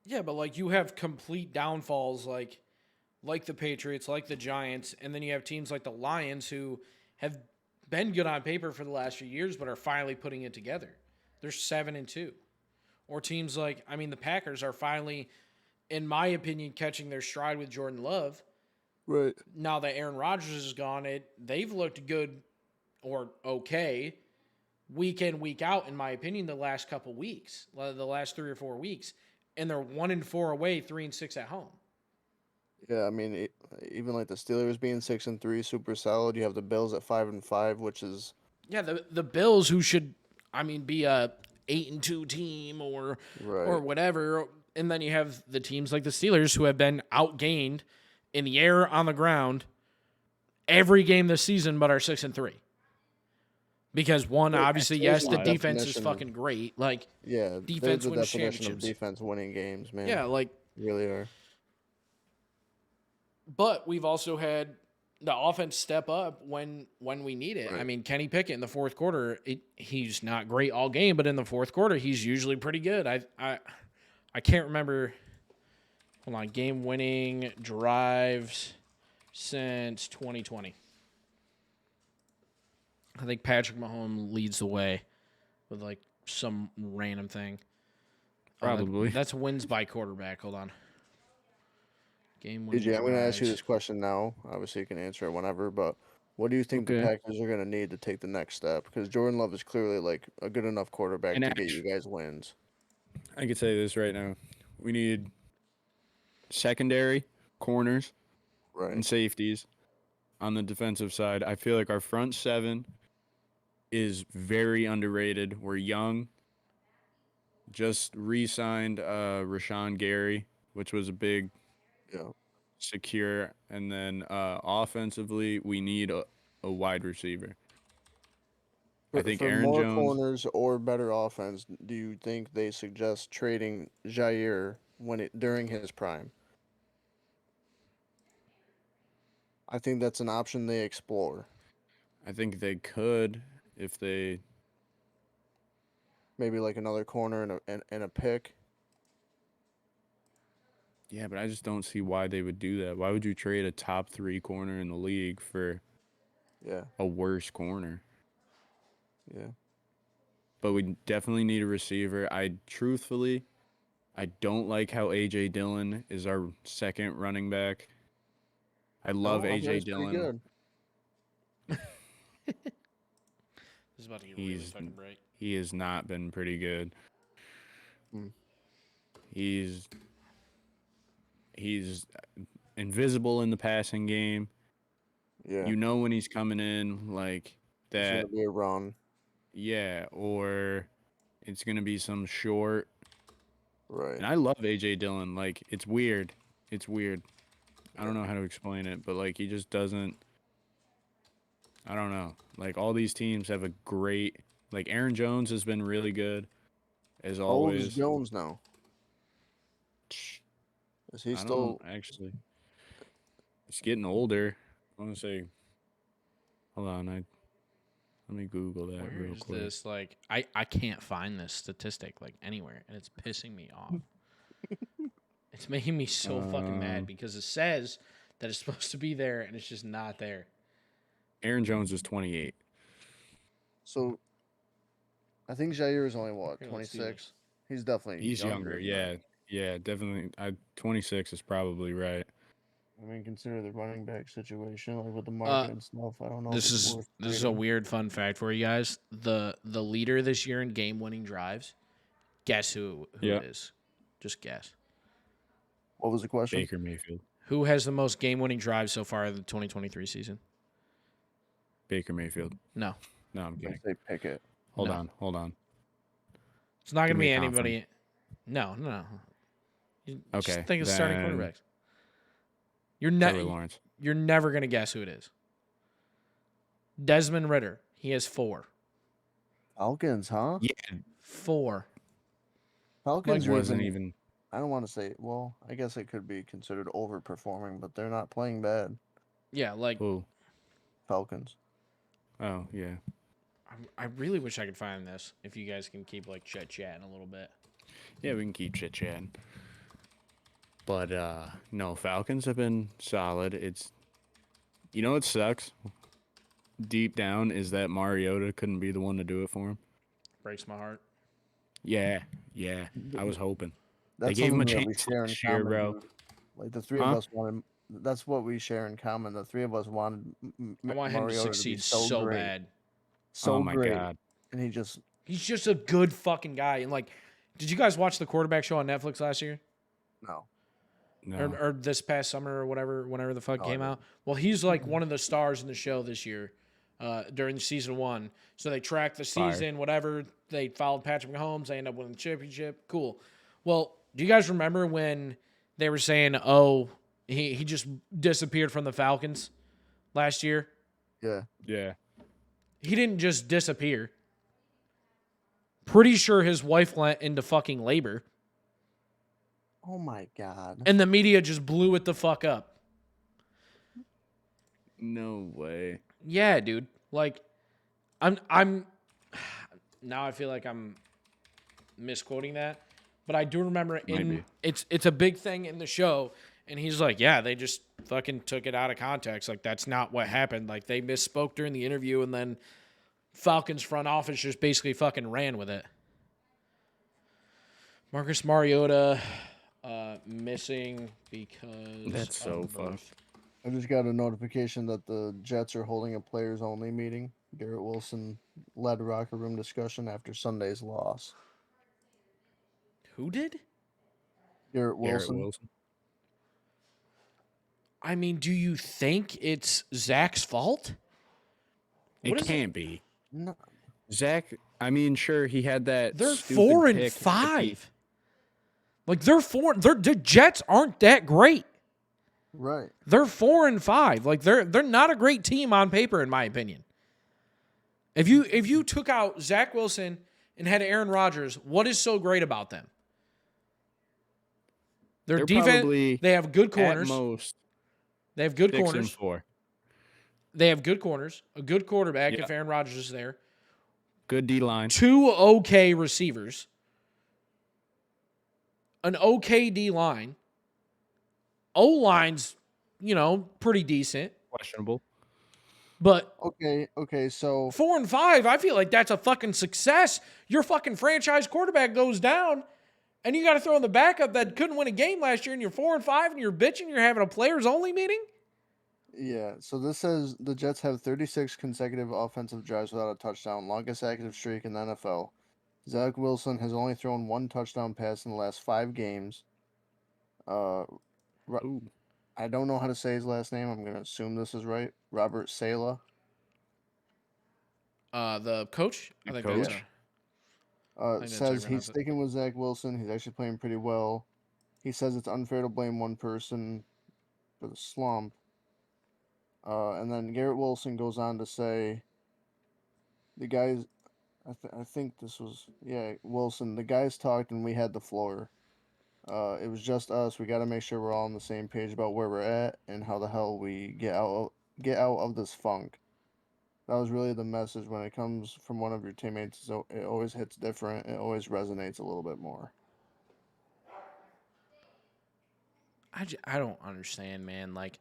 Yeah, but like you have complete downfalls like the Patriots, like the Giants, and then you have teams like the Lions who have been good on paper for the last few years but are finally putting it together. They're 7-2. Or teams like, I mean, the Packers are finally, in my opinion, catching their stride with Jordan Love. Right. Now that Aaron Rodgers is gone, they've looked good or okay week in, week out, in my opinion, the last couple weeks, the last 3 or 4 weeks. And they're 1-4 away, 3-6 at home. Yeah, I mean, even like the Steelers being 6-3, super solid. You have the Bills at 5-5, which is the Bills, who should, I mean, be a 8-2 team or whatever, and then you have the teams like the Steelers who have been outgained in the air, on the ground, every game this season, but are 6-3. Because one, obviously, yes, the defense is fucking great. Like, yeah, defense the wins definition championships. of defense winning games, man. Yeah, like really are. But we've also had the offense step up when we need it. Right. I mean, Kenny Pickett in the fourth quarter, he's not great all game, but in the fourth quarter, he's usually pretty good. I can't remember. Hold on, game-winning drives since 2020. I think Patrick Mahomes leads the way with like some random thing. Probably. That's wins by quarterback. Hold on. Game-winning DJ, I'm going to ask you drives. this question now. Obviously, you can answer it whenever, but what do you think the Okay. Packers are going to need to take the next step? Because Jordan Love is clearly like a good enough quarterback to get you guys wins. I could say this right now. We need secondary, corners, and safeties on the defensive side. I feel like our front seven is very underrated. We're young. Just re-signed Rashawn Gary, which was a big secure. And then offensively, we need a wide receiver. I think for Aaron more Jones, corners or better offense, do you think they suggest trading Jair during his prime? I think that's an option they explore. I think they could if they maybe like another corner and a pick. Yeah, but I just don't see why they would do that. Why would you trade a top 3 corner in the league for a worse corner? Yeah. But we definitely need a receiver. I don't like how A.J. Dillon is our second running back. I love A.J. Dillon. This is about to get really fucking bright. He has not been pretty good. He's invisible in the passing game. Yeah. You know when he's coming in, like that. It's gonna be a run. Yeah, or it's gonna be some short. Right. And I love AJ Dillon. Like, it's weird. It's weird. I don't know how to explain it, but like he just doesn't. I don't know. Like all these teams have a great. Like Aaron Jones has been really good, as always. How old is Jones now? Is he still actually? He's getting older. I want to say. Hold on, let me Google that real quick. Where is this? Like, I can't find this statistic like anywhere, and it's pissing me off. It's making me so fucking mad because it says that it's supposed to be there, and it's just not there. Aaron Jones is 28. So, I think Jair is only, what, 26? He's definitely younger. Yeah, definitely. 26 is probably right. I mean, consider the running back situation, like with the market and stuff. I don't know. This is a weird fun fact for you guys. The leader this year in game-winning drives. Guess who it is? Just guess. What was the question? Baker Mayfield. Who has the most game-winning drives so far in the 2023 season? Baker Mayfield. No, I'm kidding. They pick it. Hold on. It's not going to be anybody. No. Okay. Just think of starting quarterbacks. Trevor Lawrence. You're never going to guess who it is. Desmond Ridder. He has 4. Falcons, huh? Yeah. 4. Falcons wasn't even. I don't want to say. Well, I guess it could be considered overperforming, but they're not playing bad. Yeah, like Who? Falcons. Oh yeah. I really wish I could find this. If you guys can keep like chatting a little bit. Yeah, we can keep chit chatting. But no, Falcons have been solid. It's what sucks deep down is that Mariota couldn't be the one to do it for him. Breaks my heart. Yeah. I was hoping. They That's gave him a something that we chance share in last year, common. bro. Dude. Like the three of us wanted. That's what we share in common. The three of us wanted I want him to Mariota to be succeed so so great, bad. so Oh my great, God. and he's just a good fucking guy. And like, did you guys watch the quarterback show on Netflix last year? no. Or this past summer or whatever, whenever the fuck No, came I out. Well, he's like one of the stars in the show this year, during season 1. So they tracked the season, whatever. They followed Patrick Mahomes. They end up winning the championship. Cool. Well, do you guys remember when they were saying, "Oh, he just disappeared from the Falcons last year"? Yeah. Yeah. He didn't just disappear. Pretty sure his wife went into fucking labor. Oh my God. And the media just blew it the fuck up. No way. Yeah, dude. Like, I'm now I feel like I'm misquoting that, but I do remember it's a big thing in the show, and he's like, yeah, they just fucking took it out of context. Like, that's not what happened. Like, they misspoke during the interview, and then Falcons front office just basically fucking ran with it. Marcus Mariota missing because That's so fucked. I just got a notification that the Jets are holding a players-only meeting. Garrett Wilson led locker room discussion after Sunday's loss. Who did? Garrett Wilson. I mean, do you think it's Zach's fault? It can't be. No. Zach, I mean, sure, he had that. They're stupid 4-5. Like, the Jets aren't that great. Right. They're 4-5. Like, they're not a great team on paper, in my opinion. If you took out Zach Wilson and had Aaron Rodgers, what is so great about them? Their defense, they have good corners. At most, they have good 6 corners. and 4. They have good corners, a good quarterback if Aaron Rodgers is there. Good D-line. 2 okay receivers. An okay D-line. O-line's, pretty decent. Questionable. But okay, so 4-5, I feel like that's a fucking success. Your fucking franchise quarterback goes down, and you got to throw in the backup that couldn't win a game last year, and you're 4-5, and you're bitching you're having a players-only meeting? yeah, so this says the Jets have 36 consecutive offensive drives without a touchdown, longest active streak in the NFL. Zach Wilson has only thrown 1 touchdown pass in the last 5 games. I don't know how to say his last name. I'm going to assume this is right. Robert Saleh. The coach? I think coach? that's says he's sticking with Zach Wilson. He's actually playing pretty well. He says it's unfair to blame one person for the slump. And then Garrett Wilson goes on to say, the guys, I think this was, Wilson, the guys talked and we had the floor. It was just us. We got to make sure we're all on the same page about where we're at and how the hell we get out of this funk. That was really the message. When it comes from one of your teammates, so it always hits different. It always resonates a little bit more. I don't understand, man. Like,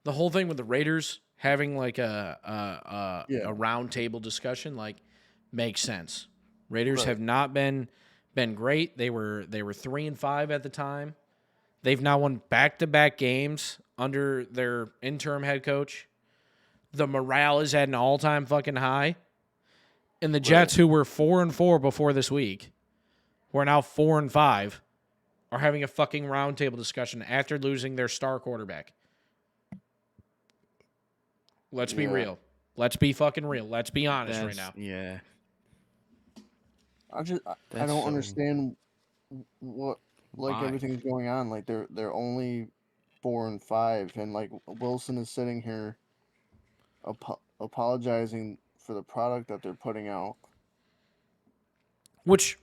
the whole thing with the Raiders having like a round table discussion, like, makes sense. Raiders have not been great. They were 3-5 at the time. They've now won back-to-back games under their interim head coach. The morale is at an all-time fucking high. And the Jets, who were 4-4 before this week, who are now 4-5, are having a fucking roundtable discussion after losing their star quarterback. Let's be real. Let's be fucking real. Let's be honest right now. Yeah. I don't understand what everything's going on. Like they're only 4-5, and like Wilson is sitting here apologizing for the product that they're putting out. Which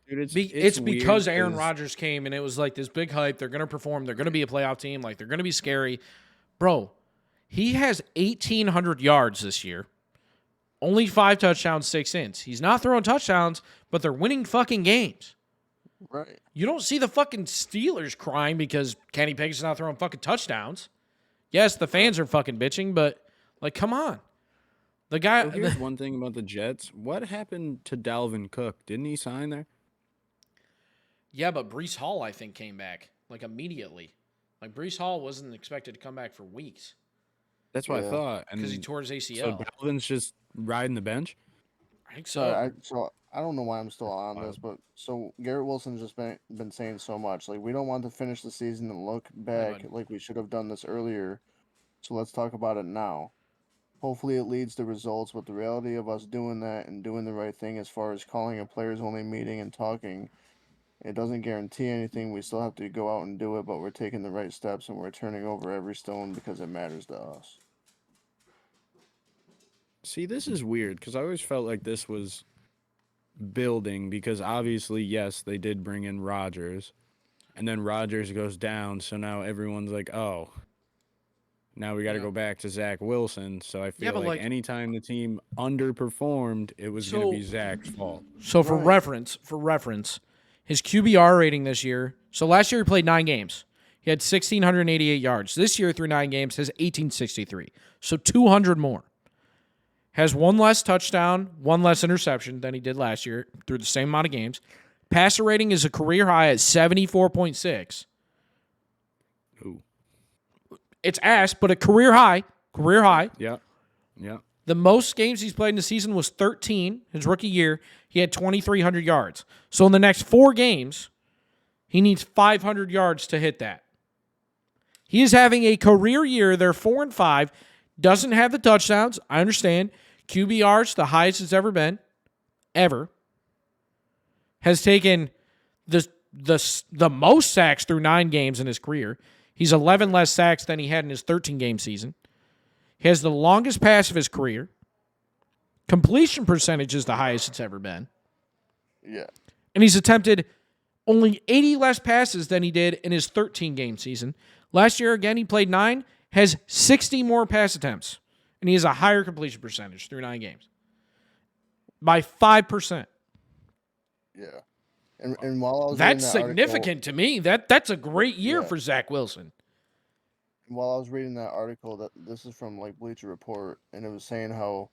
Dude, it's because weird Aaron Rodgers came and it was like this big hype. They're going to perform. They're going to be a playoff team. Like, they're going to be scary. Bro, he has 1,800 yards this year. Only 5 touchdowns, 6 ins. He's not throwing touchdowns, but they're winning fucking games. Right. You don't see the fucking Steelers crying because Kenny Pickett's not throwing fucking touchdowns. Yes, the fans are fucking bitching, but, like, come on. The guy. So here's one thing about the Jets. What happened to Dalvin Cook? Didn't he sign there? Yeah, but Breece Hall, I think, came back, like, immediately. Like, Breece Hall wasn't expected to come back for weeks. That's what I thought. Because he tore his ACL. So Dalvin's just riding the bench? I think so. So I don't know why I'm still on this, but so Garrett Wilson's just been saying so much. Like, we don't want to finish the season and look back like we should have done this earlier. So let's talk about it now. Hopefully it leads to results, but the reality of us doing that and doing the right thing as far as calling a players-only meeting and talking, it doesn't guarantee anything. We still have to go out and do it, but we're taking the right steps and we're turning over every stone because it matters to us. See, this is weird because I always felt like this was building because obviously, yes, they did bring in Rodgers, and then Rodgers goes down, so now everyone's like, oh, now we got to go back to Zach Wilson. So I feel like anytime the team underperformed, it was going to be Zach's fault. So for reference, his QBR rating this year, so last year he played 9 games. He had 1,688 yards. This year through 9 games has 1,863. So 200 more. Has 1 less touchdown, 1 less interception than he did last year through the same amount of games. Passer rating is a career high at 74.6. Ooh. It's ass, but a career high. Career high. Yeah. The most games he's played in the season was 13. His rookie year, he had 2,300 yards. So in the next 4 games, he needs 500 yards to hit that. He is having a career year. They're 4-5. Doesn't have the touchdowns. I understand. QBR's the highest it's ever been. Ever. Has taken the most sacks through 9 games in his career. He's 11 less sacks than he had in his 13-game season. He has the longest pass of his career. Completion percentage is the highest it's ever been. Yeah. And he's attempted only 80 less passes than he did in his 13-game season. Last year, again, he played 9, has 60 more pass attempts, and he has a higher completion percentage through 9 games. By 5%. Yeah. And while I was that's significant to me. That's a great year for Zach Wilson. While I was reading that article, that this is from like Bleacher Report, and it was saying how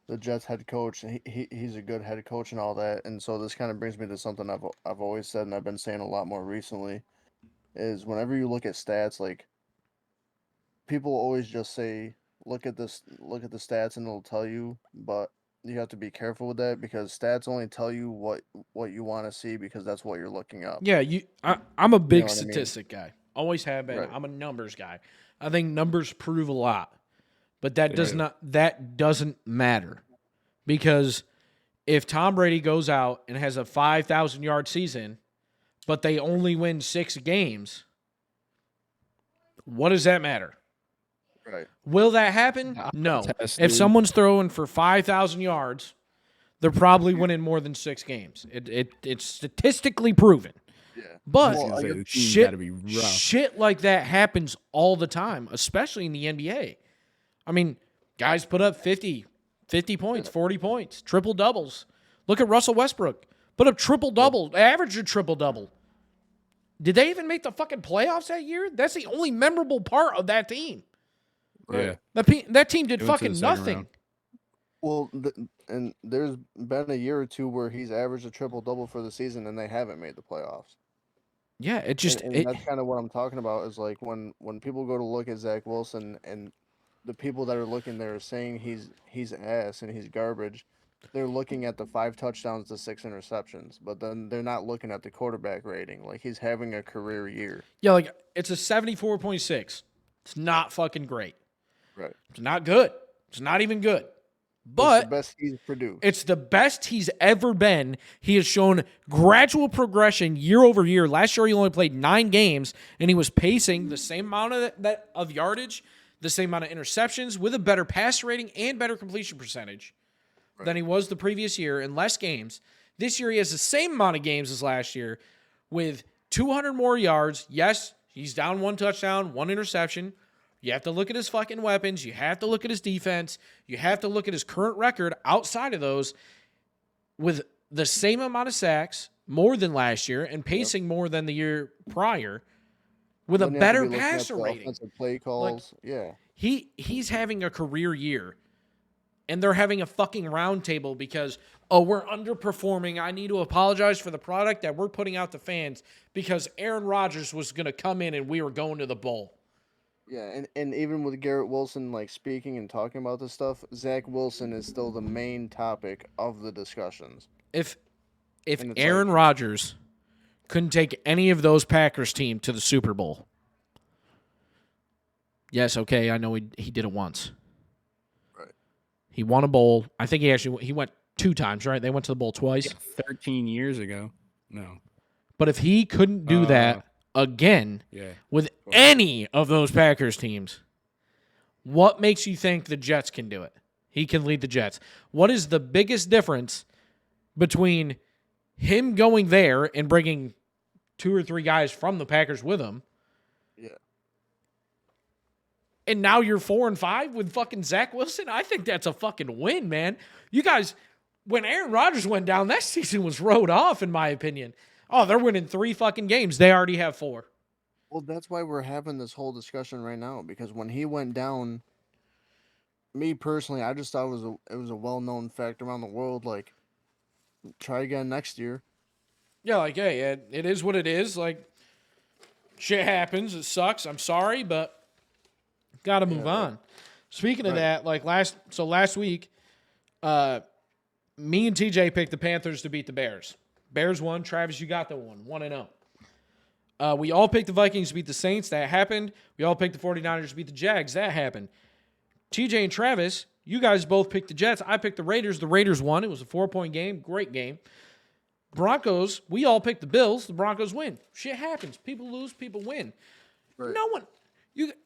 the Jets head coach, he's a good head coach and all that. And so this kind of brings me to something I've always said, and I've been saying a lot more recently, is whenever you look at stats, like people always just say, look at the stats and it'll tell you, but you have to be careful with that because stats only tell you what you want to see because that's what you're looking up. Yeah, I'm a big statistic guy. Always have been. Right. I'm a numbers guy. I think numbers prove a lot. But that doesn't matter. Because if Tom Brady goes out and has a 5,000-yard season, but they only win 6 games, what does that matter? Right. Will that happen? No. If someone's throwing for 5,000 yards, they're probably winning more than 6 games. It's statistically proven. Yeah. But shit like that happens all the time, especially in the NBA. I mean, guys put up 50 points, 40 points, triple doubles. Look at Russell Westbrook. Put up triple double, averaged a triple double. Did they even make the fucking playoffs that year? That's the only memorable part of that team. Right. That team did fucking nothing. Round. Well, and there's been a year or two where he's averaged a triple double for the season, and they haven't made the playoffs. Yeah, and that's kind of what I'm talking about. Is like when people go to look at Zach Wilson, and the people that are looking there are saying he's ass and he's garbage. They're looking at the 5 touchdowns to 6 interceptions, but then they're not looking at the quarterback rating. Like he's having a career year. Yeah, like it's a 74.6. It's not fucking great. Right. It's not good. It's not even good. But it's the best he's produced. It's the best he's ever been. He has shown gradual progression year over year. Last year he only played 9 games, and he was pacing the same amount of yardage, the same amount of interceptions, with a better pass rating and better completion percentage than he was the previous year in less games. This year he has the same amount of games as last year with 200 more yards. Yes, he's down 1 touchdown, 1 interception. You have to look at his fucking weapons. You have to look at his defense. You have to look at his current record outside of those with the same amount of sacks, more than last year, and pacing more than the year prior with a better passer rating. Offensive play calls. Like, he's having a career year, and they're having a fucking roundtable because, we're underperforming. I need to apologize for the product that we're putting out to fans because Aaron Rodgers was going to come in and we were going to the bowl. Yeah, and even with Garrett Wilson like speaking and talking about this stuff, Zach Wilson is still the main topic of the discussions. If Aaron Rodgers couldn't take any of those Packers team to the Super Bowl, yes, okay, I know he did it once. Right. He won a bowl. I think he went 2 times, right? They went to the bowl twice. Yeah, 13 years ago. No. But if he couldn't do that again with any of those Packers teams, what makes you think the Jets can do it? He can lead the Jets. What is the biggest difference between him going there and bringing 2 or 3 guys from the Packers with him? Yeah. And now you're 4-5 with fucking Zach Wilson? I think that's a fucking win, man. You guys, when Aaron Rodgers went down, that season was rode off, in my opinion. Oh, they're winning 3 fucking games. They already have 4. Well, that's why we're having this whole discussion right now, because when he went down, me personally, I just thought it was a well-known fact around the world, like, try again next year. Yeah, like, hey, it is what it is. Like, shit happens. It sucks. I'm sorry, but got to move on. Speaking of that, like last week, me and TJ picked the Panthers to beat the Bears. Bears won. Travis, you got the one. 1-0. We all picked the Vikings to beat the Saints. That happened. We all picked the 49ers to beat the Jags. That happened. TJ and Travis, you guys both picked the Jets. I picked the Raiders. The Raiders won. It was a 4-point game. Great game. Broncos, we all picked the Bills. The Broncos win. Shit happens. People lose. People win. Right.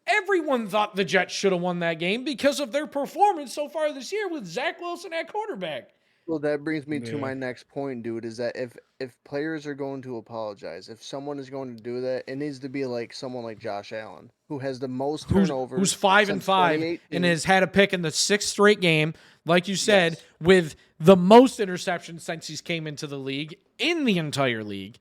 Everyone thought the Jets should have won that game because of their performance so far this year with Zach Wilson at quarterback. Well, that brings me to my next point, dude, is that if players are going to apologize, if someone is going to do that, it needs to be like someone like Josh Allen, who has the most turnovers. Who's 5-5 and has had a pick in the 6th straight game, like you said, with the most interceptions since he's came into the league, in the entire league.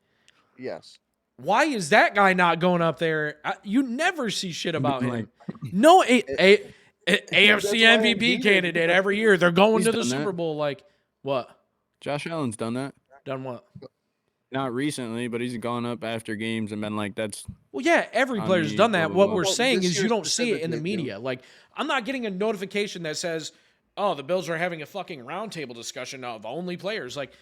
Yes. Why is that guy not going up there? You never see shit about him. No, AFC MVP candidate every year. They're going to the Super Bowl. Like, what? Josh Allen's done that. Done what? Not recently, but he's gone up after games and been like, that's... Well, yeah, every player's done that. What we're saying is you don't see it in the media. Like, I'm not getting a notification that says, oh, the Bills are having a fucking roundtable discussion of only players. Like,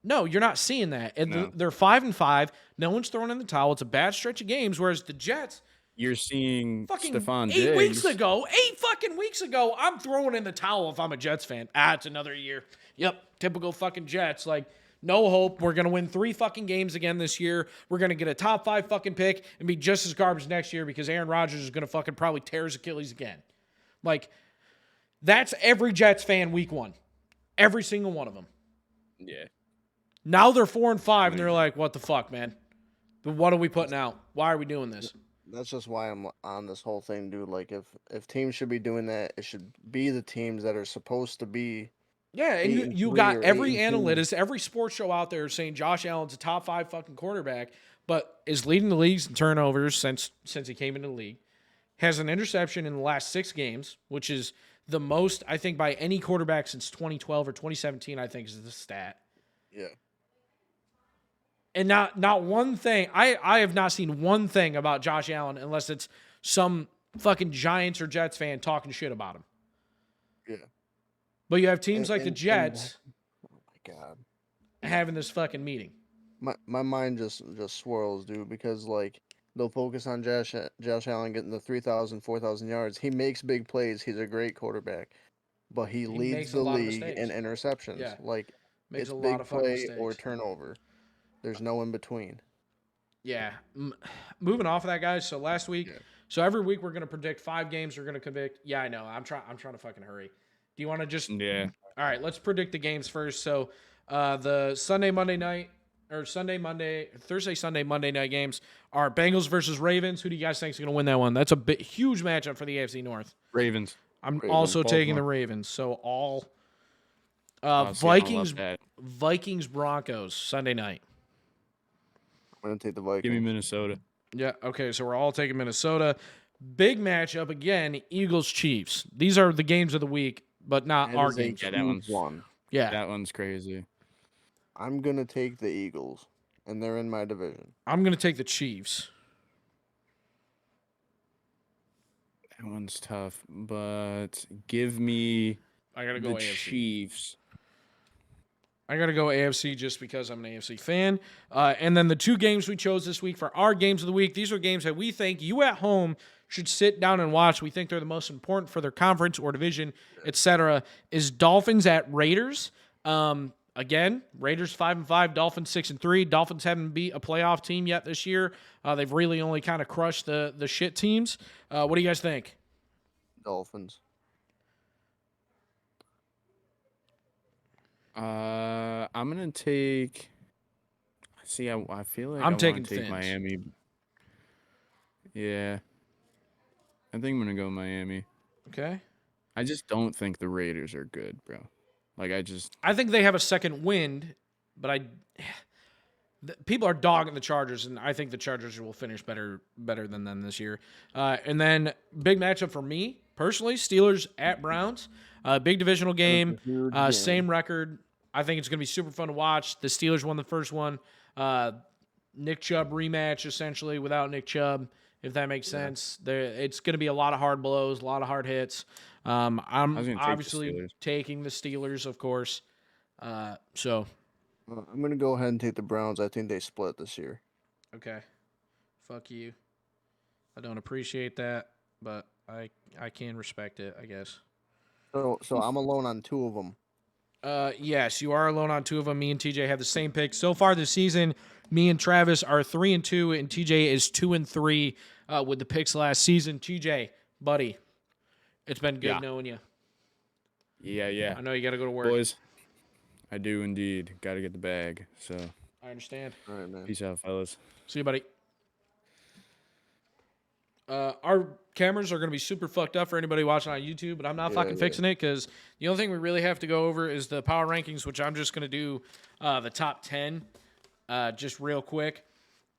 no, you're not seeing that. And they're 5-5. No one's throwing in the towel. It's a bad stretch of games, whereas the Jets... You're seeing fucking Stephon 8 Diggs. weeks ago, 8 fucking weeks ago, I'm throwing in the towel if I'm a Jets fan. It's another year. Yep, typical fucking Jets. Like, no hope. We're going to win 3 fucking games again this year. We're going to get a top 5 fucking pick and be just as garbage next year because Aaron Rodgers is going to fucking probably tear his Achilles again. Like, that's every Jets fan week 1. Every single one of them. Yeah. Now they're 4-5 and they're like, what the fuck, man? But what are we putting out? Why are we doing this? That's just why I'm on this whole thing, dude. Like, if teams should be doing that, it should be the teams that are supposed to be. Yeah, and you got every analyst, every sports show out there saying Josh Allen's a top 5 fucking quarterback, but is leading the leagues in turnovers since he came into the league. Has an interception in the last 6 games, which is the most, I think, by any quarterback since 2012 or 2017, I think, is the stat. Yeah. And not one thing, I have not seen one thing about Josh Allen unless it's some fucking Giants or Jets fan talking shit about him. Yeah. But you have teams like the Jets oh my God, having this fucking meeting. My mind just swirls, dude, because like they'll focus on Josh Allen getting the 3,000, 4,000 yards. He makes big plays. He's a great quarterback. But he leads the league in interceptions. Yeah. Like Makes it's a lot big of fucking play mistakes. or turnover. There's no in between. Yeah. Moving off of that, guys. So last week, so every week we're going to predict 5 games. We're going to predict. Yeah, I know. I'm trying to fucking hurry. Do you want to just? Yeah. All right. Let's predict the games first. So The Thursday, Sunday, Monday night games are Bengals versus Ravens. Who do you guys think is going to win that one? That's a huge matchup for the AFC North. Ravens. I'm Ravens, also taking the Baltimore. Ravens. So all See, I love that. Vikings Broncos Sunday night. I'm gonna take the Give me Vikings. Minnesota. Yeah. Okay. So we're all taking Minnesota. Big matchup again. Eagles Chiefs. These are the games of the week, but not That our is a games. Yeah, that huge one's- one. Yeah. That one's crazy. I'm gonna take the Eagles, and they're in my division. I'm going to take the Chiefs. That one's tough, but give me I got to the go AFC. Chiefs. I got to go AFC just because I'm an AFC fan. And then the two games we chose this week for our games of the week, these are games that we think you at home should sit down and watch. We think they're the most important for their conference or division, etc. Is Dolphins at Raiders. Again, Raiders 5-5, Dolphins 6-3. Dolphins haven't beat a playoff team yet this year. They've really only kind of crushed the shit teams. What do you guys think? Dolphins. I'm gonna take. See, I feel like I'm I taking want to take Fins. Miami. Yeah, I think I'm gonna go Miami. Okay. I just don't think the Raiders are good, bro. Like I think they have a second wind, but people are dogging the Chargers, and I think the Chargers will finish better than them this year. And then big matchup for me personally: Steelers at Browns. Big divisional game. huge game. Same record. I think it's going to be super fun to watch. The Steelers won the first one. Nick Chubb rematch essentially without Nick Chubb, if that makes sense. It's going to be a lot of hard blows, a lot of hard hits. I'm was gonna take the obviously Steelers. taking the Steelers, of course. So I'm gonna go ahead and take the Browns. I think they split this year. okay, fuck you. I don't appreciate that, but I can respect it, I guess. So I'm alone on two of them. Yes, you are alone on two of them. Me and TJ have the same pick so far this season. Me and Travis are 3-2, and TJ is 2-3 with the picks last season. TJ, buddy, it's been good Yeah. knowing you. Yeah. I know you got to go to work. Boys, I do indeed. Got to get the bag. So I understand. All right, man. peace out, fellas. See you, buddy. Our cameras are going to be super fucked up for anybody watching on YouTube, but I'm not fucking fixing it because the only thing we really have to go over is the power rankings, which I'm just going to do the top 10 just real quick.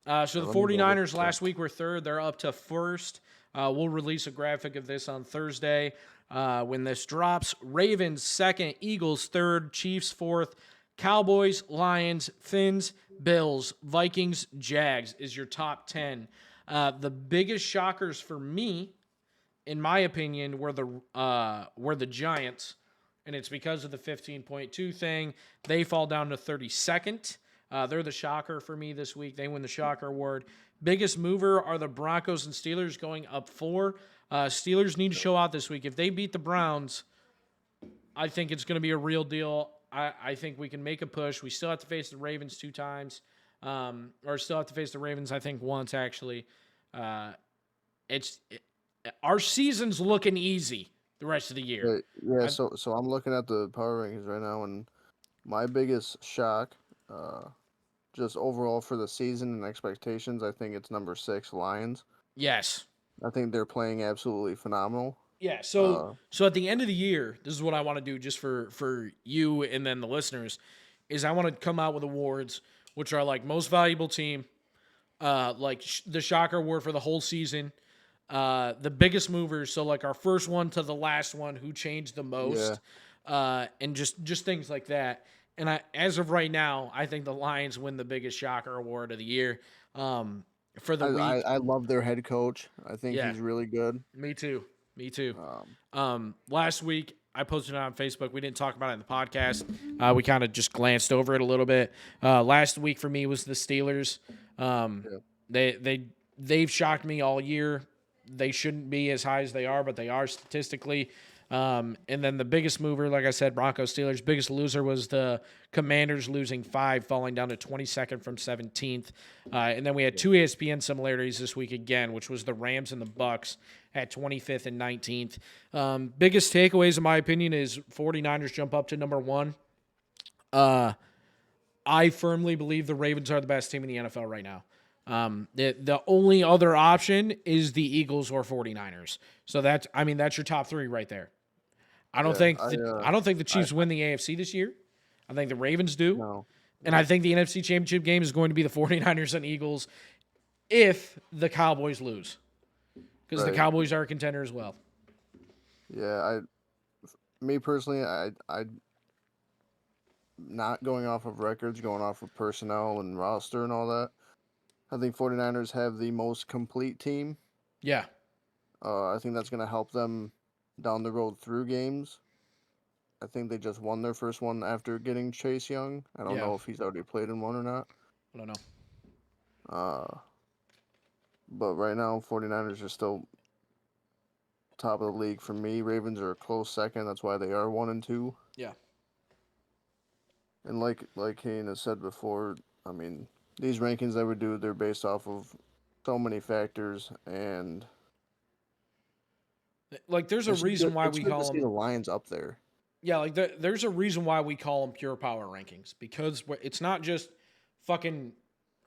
So the 49ers last week were third. They're up to first. We'll release a graphic of this on Thursday when this drops. Ravens second, Eagles third, Chiefs fourth, Cowboys, Lions, Fins, Bills, Vikings, Jags is your top 10. The biggest shockers for me, in my opinion, were the Giants, and it's because of the 15.2 thing. They fall down to 32nd. They're the shocker for me this week. They win the shocker award. Biggest mover are the Broncos and Steelers going up 4. Steelers need to show out this week. If they beat the Browns, I think it's going to be a real deal. I think we can make a push. We still have to face the Ravens 2 times. Or still have to face the Ravens, I think, once, actually. Our season's looking easy the rest of the year. Yeah, so I'm looking at the power rankings right now, and my biggest shock, just overall for the season and expectations, I think it's number 6, Lions. Yes. I think they're playing absolutely phenomenal. Yeah, so at the end of the year, this is what I want to do just for you and then the listeners, is I want to come out with awards, which are like most valuable team, the shocker award for the whole season, the biggest movers, so like our first one to the last one, who changed the most, and just things like that. And as of right now, I think the Lions win the biggest shocker award of the year. For the week, I love their head coach. I think he's really good. Me too. Last week I posted it on Facebook. We didn't talk about it in the podcast. We kind of just glanced over it a little bit. Last week for me was the Steelers. They've shocked me all year. They shouldn't be as high as they are, but they are statistically. And then the biggest mover, like I said, Broncos, Steelers. Biggest loser was the Commanders losing 5, falling down to 22nd from 17th. And then we had 2 ESPN similarities this week again, which was the Rams and the Bucks at 25th and 19th. Biggest takeaways, in my opinion, is 49ers jump up to number 1. I firmly believe the Ravens are the best team in the NFL right now. The only other option is the Eagles or 49ers. So that's your top three right there. I don't think the Chiefs win the AFC this year. I think the Ravens do. No. And I think the NFC Championship game is going to be the 49ers and Eagles if the Cowboys lose. Because the Cowboys are a contender as well. Yeah, me personally, I not going off of records, going off of personnel and roster and all that. I think 49ers have the most complete team. Yeah. I think that's going to help them down the road through games. I think they just won their first one after getting Chase Young. I don't know if he's already played in one or not. I don't know. But right now, 49ers are still top of the league for me. Ravens are a close second. That's why they are 1 and 2. Yeah. And like Kane has said before, I mean, these rankings that we do, they're based off of so many factors, and like there's a reason why we call them the Lions up there. Yeah, like there's a reason why we call them pure power rankings, because it's not just fucking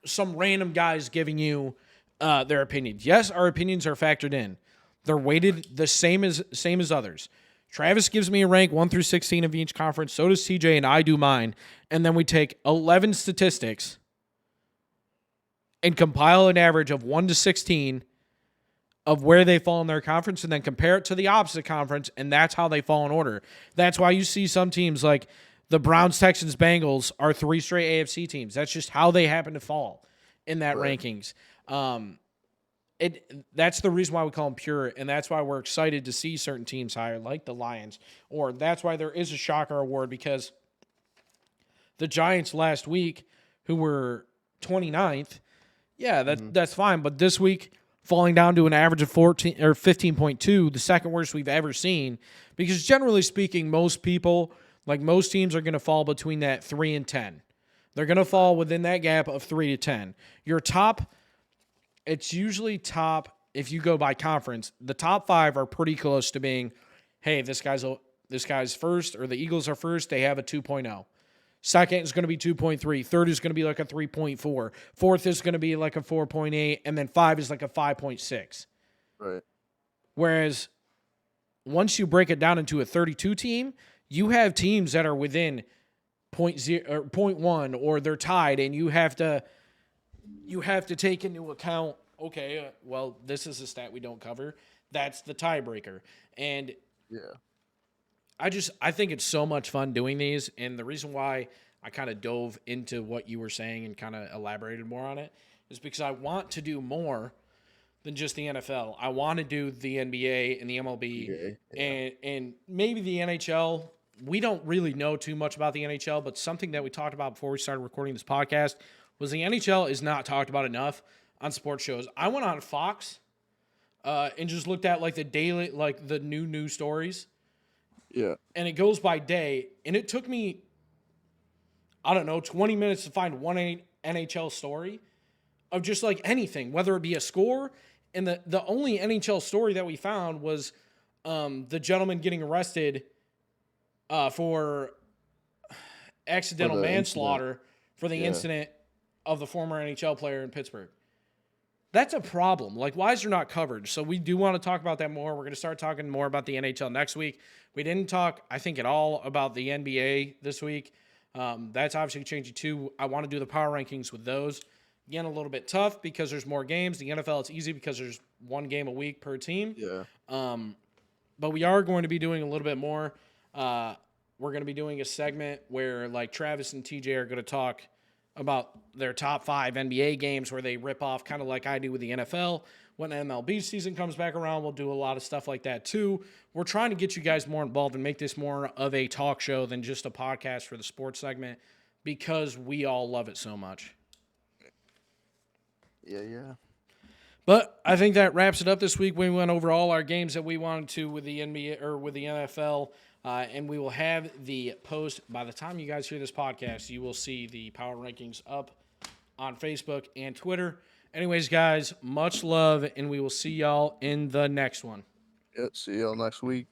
some random guys giving you their opinions. Yes, our opinions are factored in. They're weighted the same as others. Travis gives me a rank 1 through 16 of each conference. So does TJ, and I do mine. And then we take 11 statistics and compile an average of 1 to 16 of where they fall in their conference, and then compare it to the opposite conference, and that's how they fall in order. That's why you see some teams like the Browns, Texans, Bengals are 3 straight AFC teams. That's just how they happen to fall in that rankings. That's the reason why we call them pure, and that's why we're excited to see certain teams higher, like the Lions, or that's why there is a shocker award, because the Giants last week, who were 29th, that's fine, but this week falling down to an average of 14 or 15.2, the second worst we've ever seen, because generally speaking, most teams are going to fall between that 3 and 10. They're going to fall within that gap of 3 to 10. Your top, it's usually top, if you go by conference, the top 5 are pretty close to being, hey, this guy's first, or the Eagles are first, they have a 2.0. Second is going to be 2.3. Third is going to be like a 3.4. Fourth is going to be like a 4.8. And then 5 is like a 5.6. Right. Whereas once you break it down into a 32 team, you have teams that are within 0.0 or 0.1, or they're tied, and you have to take into account, okay, well, this is a stat we don't cover. That's the tiebreaker. And yeah. I think it's so much fun doing these, and the reason why I kind of dove into what you were saying and kind of elaborated more on it is because I want to do more than just the NFL. I want to do the NBA and the MLB and maybe the NHL. We don't really know too much about the NHL, but something that we talked about before we started recording this podcast was the NHL is not talked about enough on sports shows. I went on Fox and just looked at like the daily, like the new news stories. Yeah. And it goes by day. And it took me, 20 minutes to find one NHL story of just like anything, whether it be a score. And the only NHL story that we found was the gentleman getting arrested for accidental manslaughter for the incident of the former NHL player in Pittsburgh. That's a problem. Like, why is there not coverage? So we do want to talk about that more. We're going to start talking more about the NHL next week. We didn't talk, I think, at all about the NBA this week. That's obviously changing too. I want to do the power rankings with those. Again, a little bit tough because there's more games. The NFL, it's easy because there's one game a week per team. Yeah. But we are going to be doing a little bit more. We're going to be doing a segment where, like, Travis and TJ are going to talk about their top 5 NBA games where they rip off, kind of like I do with the NFL. When MLB season comes back around, we'll do a lot of stuff like that too. We're trying to get you guys more involved and make this more of a talk show than just a podcast for the sports segment, because we all love it so much. Yeah. But I think that wraps it up this week. We went over all our games that we wanted to with the NBA or with the NFL. And we will have the post by the time you guys hear this podcast. You will see the power rankings up on Facebook and Twitter. Anyways, guys, much love, and we will see y'all in the next one. See y'all next week.